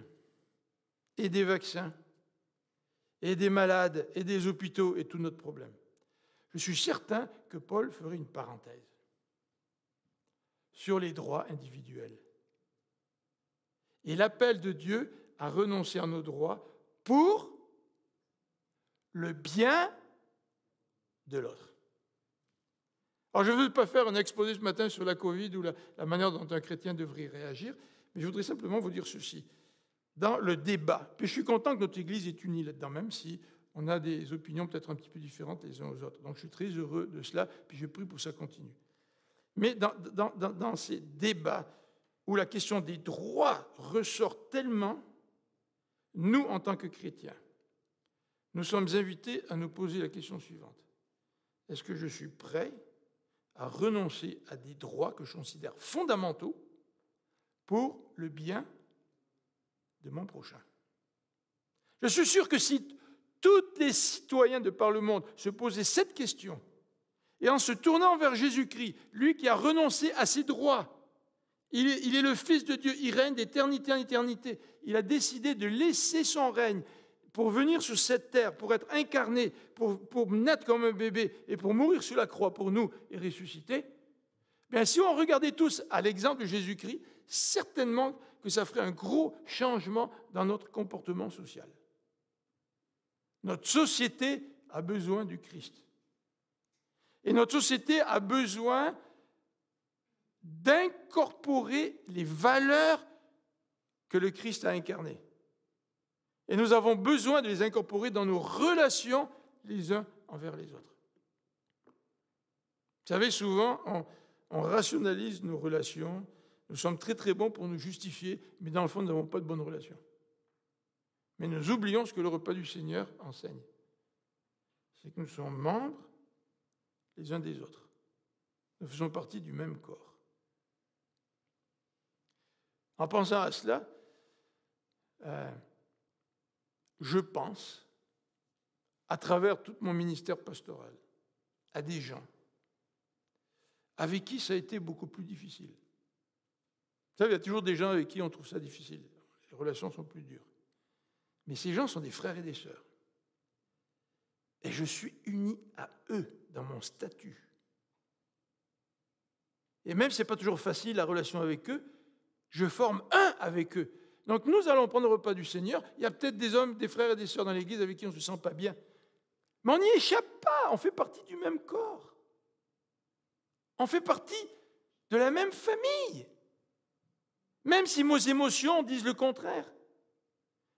et des vaccins, et des malades, et des hôpitaux, et tout notre problème, je suis certain que Paul ferait une parenthèse sur les droits individuels et l'appel de Dieu à renoncer à nos droits pour le bien de l'autre. Alors, je ne veux pas faire un exposé ce matin sur la Covid ou la manière dont un chrétien devrait réagir, mais je voudrais simplement vous dire ceci. Dans le débat, puis je suis content que notre Église est unie là-dedans, même si on a des opinions peut-être un petit peu différentes les uns aux autres. Donc, je suis très heureux de cela, puis je prie pour que ça continue. Mais dans ces débats où la question des droits ressort tellement, nous, en tant que chrétiens, nous sommes invités à nous poser la question suivante. Est-ce que je suis prêt à renoncer à des droits que je considère fondamentaux pour le bien de mon prochain? Je suis sûr que si tous les citoyens de par le monde se posaient cette question, et en se tournant vers Jésus-Christ, lui qui a renoncé à ses droits, il est le Fils de Dieu, il règne d'éternité en éternité, il a décidé de laisser son règne pour venir sur cette terre, pour être incarné, pour naître comme un bébé et pour mourir sur la croix pour nous et ressusciter, bien, si on regardait tous à l'exemple de Jésus-Christ, certainement que ça ferait un gros changement dans notre comportement social. Notre société a besoin du Christ. Et notre société a besoin d'incorporer les valeurs que le Christ a incarnées. Et nous avons besoin de les incorporer dans nos relations les uns envers les autres. Vous savez, souvent, on rationalise nos relations. Nous sommes très très bons pour nous justifier, mais dans le fond, nous n'avons pas de bonnes relations. Mais nous oublions ce que le repas du Seigneur enseigne. C'est que nous sommes membres les uns des autres. Nous faisons partie du même corps. En pensant à cela, je pense, à travers tout mon ministère pastoral, à des gens avec qui ça a été beaucoup plus difficile. Vous savez, il y a toujours des gens avec qui on trouve ça difficile. Les relations sont plus dures. Mais ces gens sont des frères et des sœurs. Et je suis uni à eux dans mon statut. Et même si ce n'est pas toujours facile la relation avec eux, je forme un avec eux. Donc nous allons prendre le repas du Seigneur. Il y a peut-être des hommes, des frères et des sœurs dans l'Église avec qui on ne se sent pas bien. Mais on n'y échappe pas, on fait partie du même corps. On fait partie de la même famille. Même si mes émotions disent le contraire.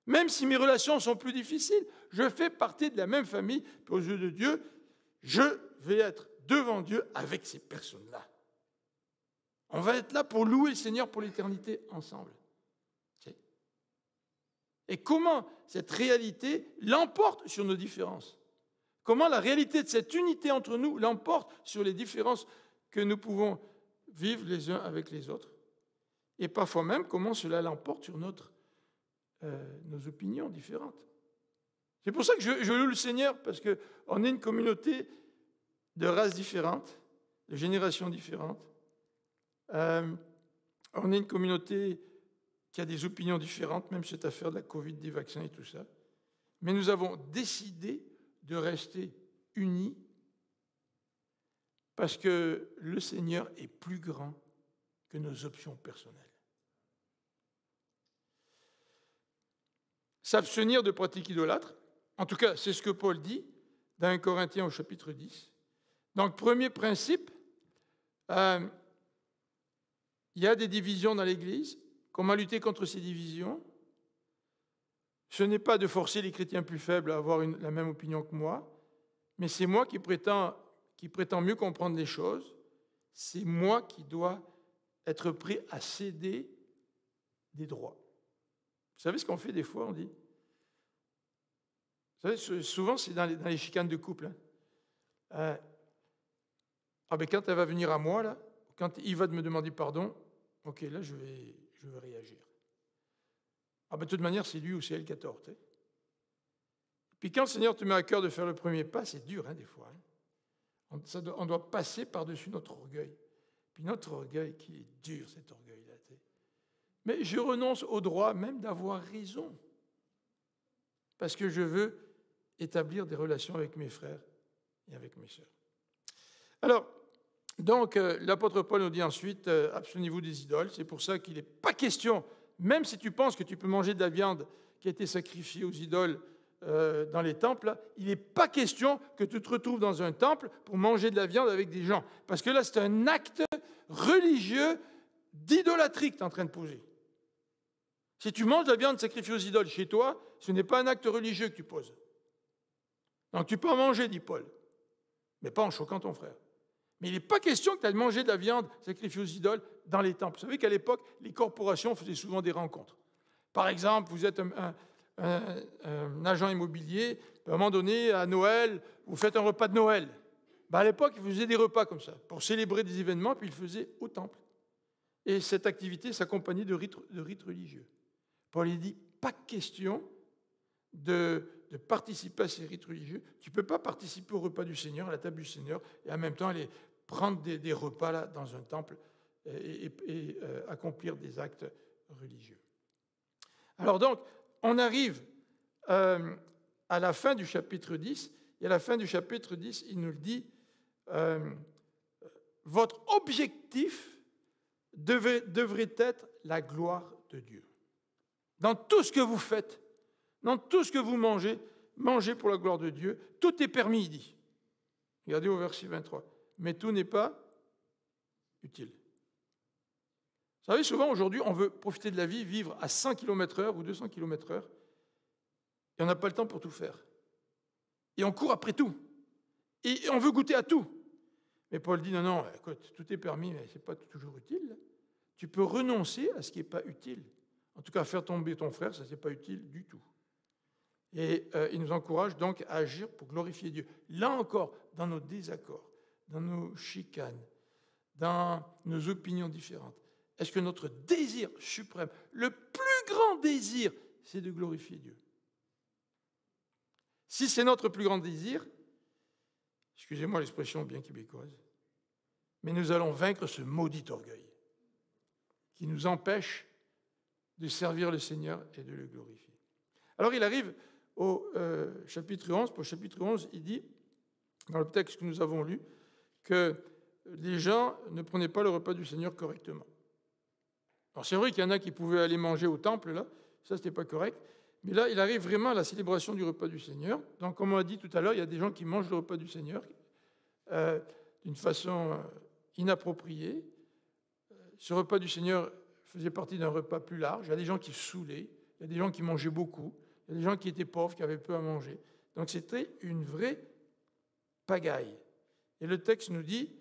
Même si mes relations sont plus difficiles, je fais partie de la même famille. Puis aux yeux de Dieu, je vais être devant Dieu avec ces personnes-là. On va être là pour louer le Seigneur pour l'éternité ensemble. Et comment cette réalité l'emporte sur nos différences? Comment la réalité de cette unité entre nous l'emporte sur les différences que nous pouvons vivre les uns avec les autres? Et parfois même, comment cela l'emporte sur nos opinions différentes. C'est pour ça que je loue le Seigneur, parce qu'on est une communauté de races différentes, de générations différentes. On est une communauté qui a des opinions différentes, même cette affaire de la Covid, des vaccins et tout ça. Mais nous avons décidé de rester unis parce que le Seigneur est plus grand que nos options personnelles. S'abstenir de pratiques idolâtres, en tout cas, c'est ce que Paul dit dans 1 Corinthiens au chapitre 10. Donc, premier principe, il y a des divisions dans l'Église. Comment lutter contre ces divisions? Ce n'est pas de forcer les chrétiens plus faibles à avoir la même opinion que moi, mais c'est moi qui prétends mieux comprendre les choses. C'est moi qui dois être prêt à céder des droits. Vous savez ce qu'on fait des fois, on dit? Vous savez, souvent, c'est dans les chicanes de couple. Ben, quand elle va venir à moi, là, quand il va me demander pardon, ok, là, je vais réagir. Ben, de toute manière, c'est lui ou c'est elle qui a tort. Puis quand le Seigneur te met à cœur de faire le premier pas, c'est dur, des fois. On doit passer par-dessus notre orgueil. Puis notre orgueil, qui est dur, cet orgueil-là. Mais je renonce au droit même d'avoir raison. Parce que je veux établir des relations avec mes frères et avec mes sœurs. Alors, donc, l'apôtre Paul nous dit ensuite, abstenez-vous des idoles. C'est pour ça qu'il n'est pas question, même si tu penses que tu peux manger de la viande qui a été sacrifiée aux idoles dans les temples, il n'est pas question que tu te retrouves dans un temple pour manger de la viande avec des gens. Parce que là, c'est un acte religieux d'idolâtrie que tu es en train de poser. Si tu manges de la viande sacrifiée aux idoles chez toi, ce n'est pas un acte religieux que tu poses. Donc tu peux en manger, dit Paul, mais pas en choquant ton frère. Mais il n'est pas question que tu ailles manger de la viande sacrifiée aux idoles dans les temples. Vous savez qu'à l'époque, les corporations faisaient souvent des rencontres. Par exemple, vous êtes un agent immobilier, à un moment donné, à Noël, vous faites un repas de Noël. À l'époque, ils faisaient des repas comme ça, pour célébrer des événements, puis ils le faisaient au temple. Et cette activité s'accompagnait de rites religieux. Paul dit, pas question de participer à ces rites religieux. Tu ne peux pas participer au repas du Seigneur, à la table du Seigneur, et en même temps aller prendre des repas là, dans un temple et accomplir des actes religieux. Alors donc, on arrive à la fin du chapitre 10, et à la fin du chapitre 10, il nous le dit, votre objectif devrait être la gloire de Dieu. Dans tout ce que vous faites, dans tout ce que vous mangez, mangez pour la gloire de Dieu. Tout est permis, il dit. Regardez au verset 23. Mais tout n'est pas utile. Vous savez, souvent aujourd'hui, on veut profiter de la vie, vivre à 100 km/h ou 200 km/h, et on n'a pas le temps pour tout faire. Et on court après tout. Et on veut goûter à tout. Mais Paul dit, non, écoute, tout est permis, mais ce n'est pas toujours utile. Tu peux renoncer à ce qui n'est pas utile. En tout cas, faire tomber ton frère, ça, ce n'est pas utile du tout. Et il nous encourage donc à agir pour glorifier Dieu. Là encore, dans nos désaccords, dans nos chicanes, dans nos opinions différentes, est-ce que notre désir suprême, le plus grand désir, c'est de glorifier Dieu? Si c'est notre plus grand désir, excusez-moi l'expression bien québécoise, mais nous allons vaincre ce maudit orgueil qui nous empêche de servir le Seigneur et de le glorifier. Alors il arrive au chapitre 11. Pour le chapitre 11, il dit, dans le texte que nous avons lu, que les gens ne prenaient pas le repas du Seigneur correctement. Alors c'est vrai qu'il y en a qui pouvaient aller manger au temple, là, ça c'était pas correct, mais là il arrive vraiment à la célébration du repas du Seigneur. Donc comme on a dit tout à l'heure, il y a des gens qui mangent le repas du Seigneur d'une façon inappropriée. Ce repas du Seigneur faisait partie d'un repas plus large. Il y a des gens qui se saoulaient, il y a des gens qui mangeaient beaucoup, il y a des gens qui étaient pauvres, qui avaient peu à manger. Donc c'était une vraie pagaille. Et le texte nous dit,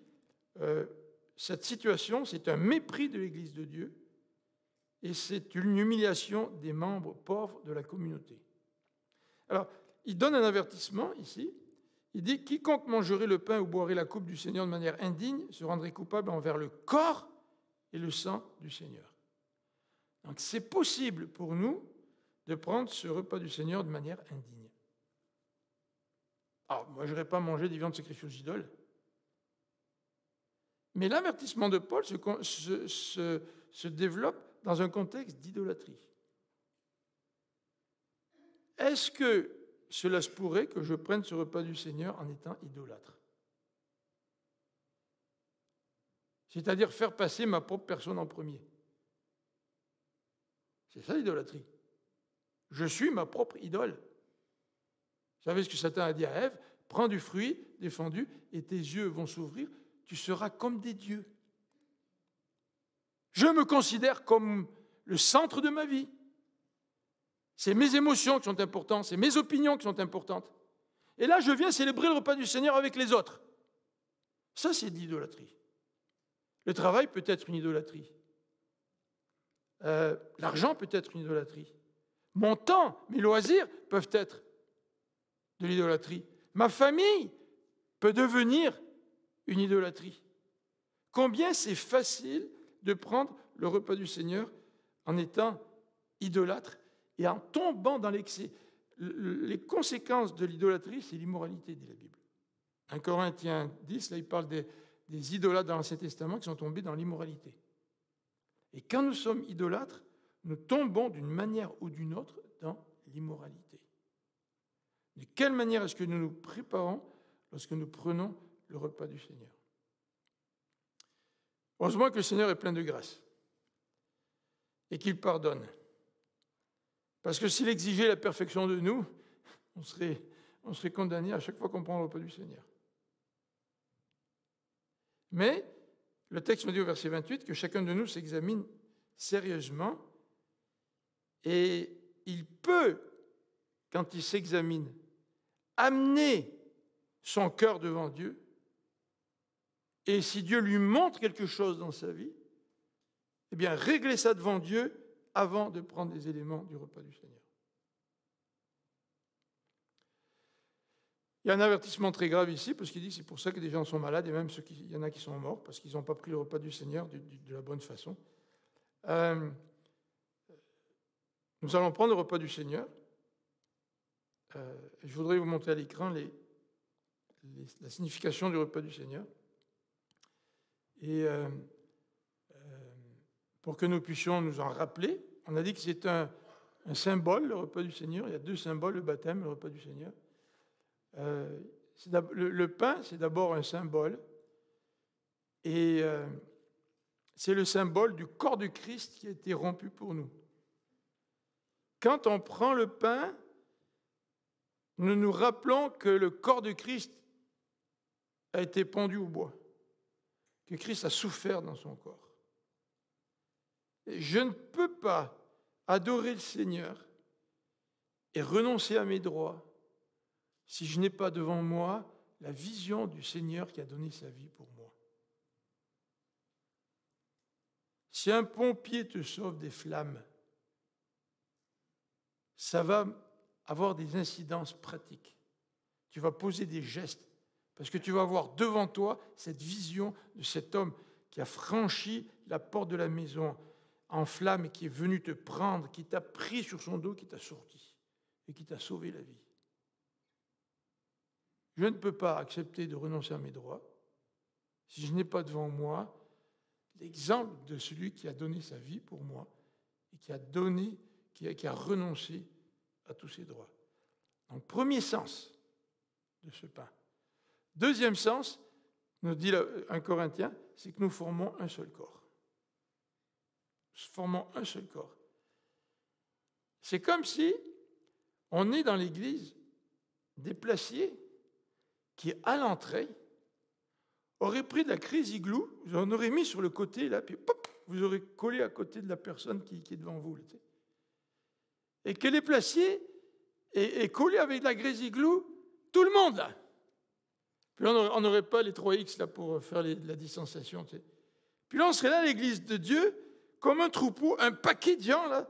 cette situation, c'est un mépris de l'Église de Dieu et c'est une humiliation des membres pauvres de la communauté. Alors, il donne un avertissement ici. Il dit, quiconque mangerait le pain ou boirait la coupe du Seigneur de manière indigne se rendrait coupable envers le corps et le sang du Seigneur. Donc c'est possible pour nous de prendre ce repas du Seigneur de manière indigne. Alors, moi, je n'irai pas manger des viandes sacrifiées aux idoles. Mais l'avertissement de Paul se développe dans un contexte d'idolâtrie. Est-ce que cela se pourrait que je prenne ce repas du Seigneur en étant idolâtre? C'est-à-dire faire passer ma propre personne en premier. C'est ça l'idolâtrie. Je suis ma propre idole. Vous savez ce que Satan a dit à Ève? Prends du fruit défendu et tes yeux vont s'ouvrir, tu seras comme des dieux. Je me considère comme le centre de ma vie. C'est mes émotions qui sont importantes, c'est mes opinions qui sont importantes. Et là, je viens célébrer le repas du Seigneur avec les autres. Ça, c'est de l'idolâtrie. Le travail peut être une idolâtrie. L'argent peut être une idolâtrie. Mon temps, mes loisirs peuvent être de l'idolâtrie. Ma famille peut devenir une idolâtrie. Combien c'est facile de prendre le repas du Seigneur en étant idolâtre et en tombant dans l'excès. Les conséquences de l'idolâtrie, c'est l'immoralité, dit la Bible. 1 Corinthiens 10, là, il parle des idolâtres dans l'Ancien Testament qui sont tombés dans l'immoralité. Et quand nous sommes idolâtres, nous tombons d'une manière ou d'une autre dans l'immoralité. De quelle manière est-ce que nous nous préparons lorsque nous prenons le repas du Seigneur? Heureusement que le Seigneur est plein de grâce et qu'il pardonne. Parce que s'il exigeait la perfection de nous, on serait condamné à chaque fois qu'on prend le repas du Seigneur. Mais le texte me dit au verset 28 que chacun de nous s'examine sérieusement et il peut, quand il s'examine, amener son cœur devant Dieu. Et si Dieu lui montre quelque chose dans sa vie, eh bien, régler ça devant Dieu avant de prendre les éléments du repas du Seigneur. Il y a un avertissement très grave ici, parce qu'il dit que c'est pour ça que des gens sont malades, et même il y en a qui sont morts, parce qu'ils n'ont pas pris le repas du Seigneur de la bonne façon. Nous allons prendre le repas du Seigneur. Je voudrais vous montrer à l'écran la signification du repas du Seigneur. Et pour que nous puissions nous en rappeler, on a dit que c'est un symbole, le repas du Seigneur. Il y a deux symboles, le baptême, le repas du Seigneur. Le pain, c'est d'abord un symbole. Et c'est le symbole du corps du Christ qui a été rompu pour nous. Quand on prend le pain, nous nous rappelons que le corps de Christ a été pendu au bois, que Christ a souffert dans son corps. Et je ne peux pas adorer le Seigneur et renoncer à mes droits si je n'ai pas devant moi la vision du Seigneur qui a donné sa vie pour moi. Si un pompier te sauve des flammes, ça va avoir des incidences pratiques. Tu vas poser des gestes parce que tu vas avoir devant toi cette vision de cet homme qui a franchi la porte de la maison en flammes et qui est venu te prendre, qui t'a pris sur son dos, qui t'a sorti et qui t'a sauvé la vie. Je ne peux pas accepter de renoncer à mes droits si je n'ai pas devant moi l'exemple de celui qui a donné sa vie pour moi et qui a renoncé à tous ses droits. Donc, premier sens de ce pain. Deuxième sens, nous dit 1 Corinthiens, c'est que nous formons un seul corps. Nous formons un seul corps. C'est comme si on est dans l'église des placiers qui, à l'entrée, auraient pris de la crazy glue, vous en aurez mis sur le côté, là, puis pop, vous aurez collé à côté de la personne qui est devant vous. Là, et que les placiers aient collé avec de la crazy glue tout le monde, là. Puis là, on n'aurait pas les 3X là, pour faire la distanciation. Puis là, on serait là à l'église de Dieu, comme un troupeau, un paquet de gens, là,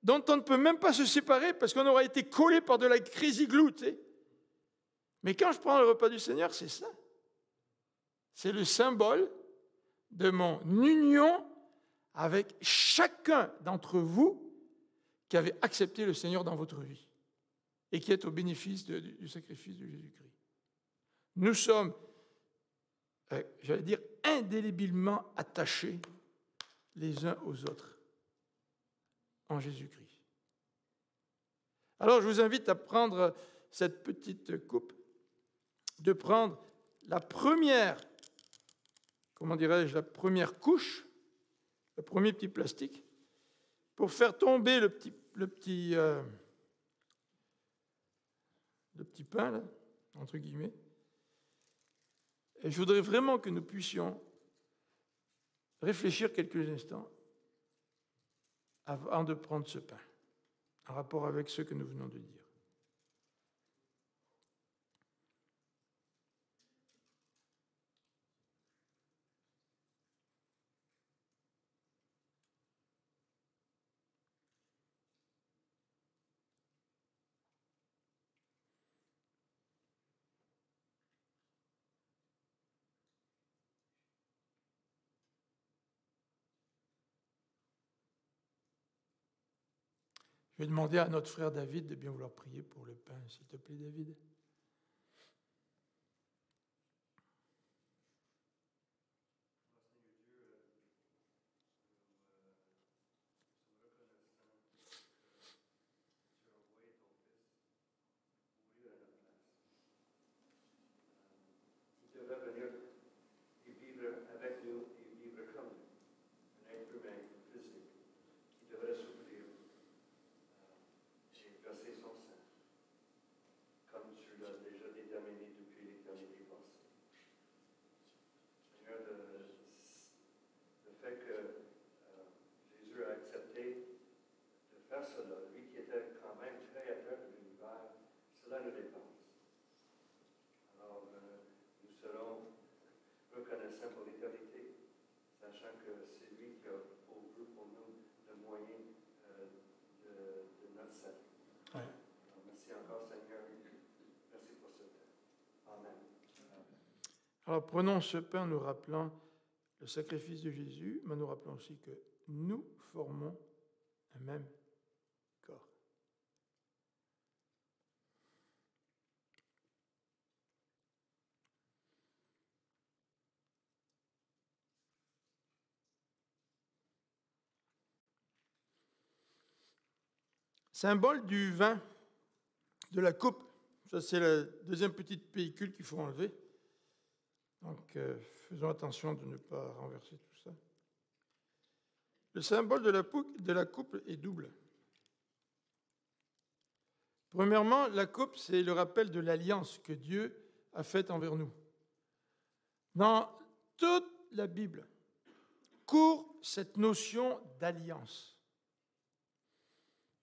dont on ne peut même pas se séparer parce qu'on aura été collé par de la crazy glue. Mais quand je prends le repas du Seigneur, c'est ça. C'est le symbole de mon union avec chacun d'entre vous qui avez accepté le Seigneur dans votre vie et qui est au bénéfice du sacrifice de Jésus-Christ. Nous sommes, j'allais dire, indélébilement attachés les uns aux autres en Jésus-Christ. Alors, je vous invite à prendre cette petite coupe, de prendre la première, la première couche, le premier petit plastique, pour faire tomber le petit pain, là, entre guillemets. Et je voudrais vraiment que nous puissions réfléchir quelques instants avant de prendre ce pain, en rapport avec ce que nous venons de dire. Je vais demander à notre frère David de bien vouloir prier pour le pain, s'il te plaît, David. Alors prenons ce pain nous rappelant le sacrifice de Jésus, mais nous rappelons aussi que nous formons un même corps. Symbole du vin, de la coupe, ça c'est la deuxième petite pellicule qu'il faut enlever. Donc, faisons attention de ne pas renverser tout ça. Le symbole de la coupe est double. Premièrement, la coupe, c'est le rappel de l'alliance que Dieu a faite envers nous. Dans toute la Bible court cette notion d'alliance.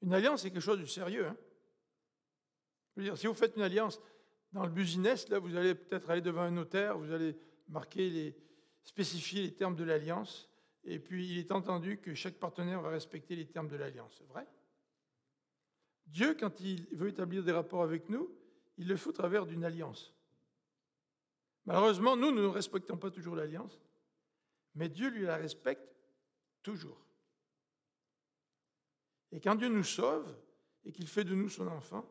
Une alliance, c'est quelque chose de sérieux. Hein? Je veux dire, si vous faites une alliance dans le business, là, vous allez peut-être aller devant un notaire, vous allez spécifier les termes de l'alliance, et puis il est entendu que chaque partenaire va respecter les termes de l'alliance. C'est vrai? Dieu, quand il veut établir des rapports avec nous, il le fait au travers d'une alliance. Malheureusement, nous ne respectons pas toujours l'alliance, mais Dieu, lui, la respecte toujours. Et quand Dieu nous sauve et qu'il fait de nous son enfant,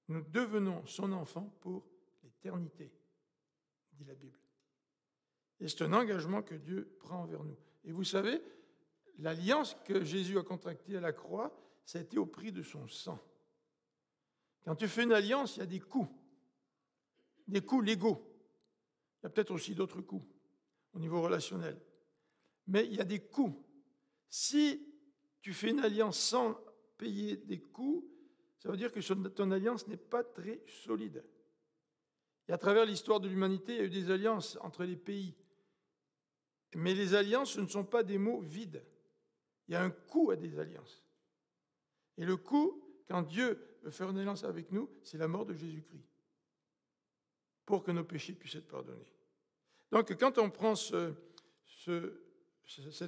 nous devenons son enfant pour l'éternité, dit la Bible. Et c'est un engagement que Dieu prend envers nous. Et vous savez, l'alliance que Jésus a contractée à la croix, ça a été au prix de son sang. Quand tu fais une alliance, il y a des coûts légaux. Il y a peut-être aussi d'autres coûts au niveau relationnel. Mais il y a des coûts. Si tu fais une alliance sans payer des coûts, ça veut dire que ton alliance n'est pas très solide. Et à travers l'histoire de l'humanité, il y a eu des alliances entre les pays. Mais les alliances, ce ne sont pas des mots vides. Il y a un coût à des alliances. Et le coût, quand Dieu veut faire une alliance avec nous, c'est la mort de Jésus-Christ, pour que nos péchés puissent être pardonnés. Donc, quand on prend cette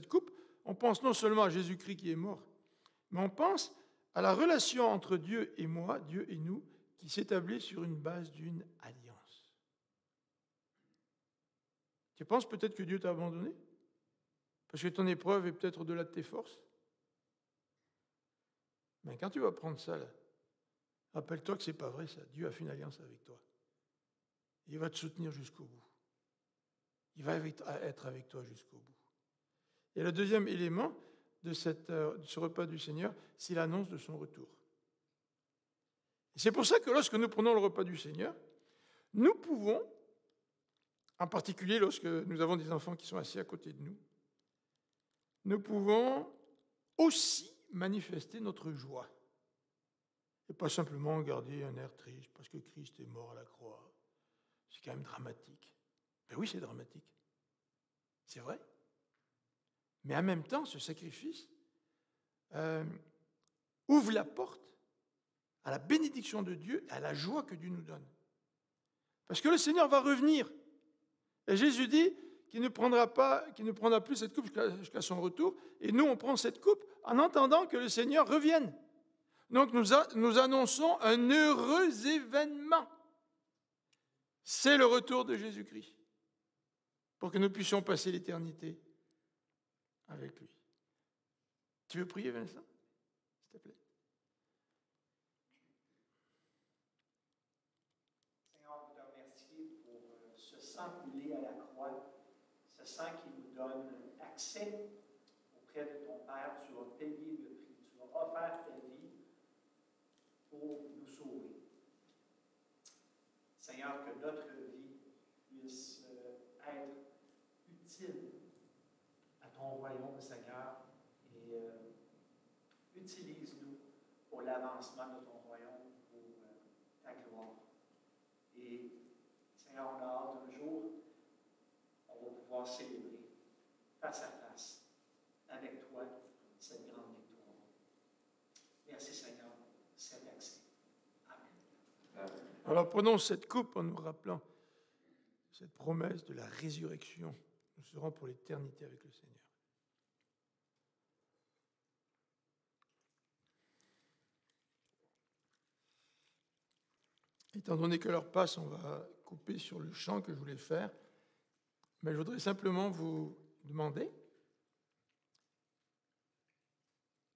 coupe, on pense non seulement à Jésus-Christ qui est mort, mais on pense à la relation entre Dieu et moi, Dieu et nous, qui s'établit sur une base d'une alliance. Tu penses peut-être que Dieu t'a abandonné? Parce que ton épreuve est peut-être au-delà de tes forces? Mais quand tu vas prendre ça, là, rappelle-toi que ce n'est pas vrai, ça. Dieu a fait une alliance avec toi. Il va te soutenir jusqu'au bout. Il va être avec toi jusqu'au bout. Et le deuxième élément de ce repas du Seigneur, c'est l'annonce de son retour. Et c'est pour ça que lorsque nous prenons le repas du Seigneur, nous pouvons, en particulier lorsque nous avons des enfants qui sont assis à côté de nous, nous pouvons aussi manifester notre joie. Et pas simplement garder un air triste parce que Christ est mort à la croix. C'est quand même dramatique. Ben oui, c'est dramatique. C'est vrai. Mais en même temps, ce sacrifice ouvre la porte à la bénédiction de Dieu et à la joie que Dieu nous donne. Parce que le Seigneur va revenir. Et Jésus dit qu'il ne prendra plus cette coupe jusqu'à son retour. Et nous, on prend cette coupe en entendant que le Seigneur revienne. Donc nous annonçons un heureux événement. C'est le retour de Jésus-Christ. Pour que nous puissions passer l'éternité avec lui. Tu veux prier, Vincent? S'il te plaît. Seigneur, on te remercie pour ce sang coulé à la croix, ce sang qui nous donne accès auprès de ton Père. Tu as payé le prix, tu as offert ta vie pour nous sauver. Seigneur, que notre vie puisse être utile à ton royaume, Seigneur, et utilise-nous pour l'avancement de ton royaume, pour ta gloire. Et Seigneur, on a hâte d'un jour, on va pouvoir célébrer face à face avec toi cette grande victoire. Merci Seigneur pour cet accès. Amen. Alors prenons cette coupe en nous rappelant cette promesse de la résurrection. Nous serons pour l'éternité avec le Seigneur. Étant donné que l'heure passe, on va couper sur le chant que je voulais faire. Mais je voudrais simplement vous demander,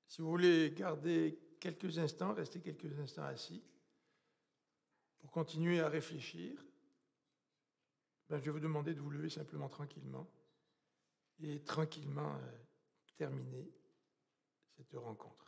si vous voulez garder quelques instants, rester quelques instants assis, pour continuer à réfléchir, je vais vous demander de vous lever simplement tranquillement et tranquillement terminer cette rencontre.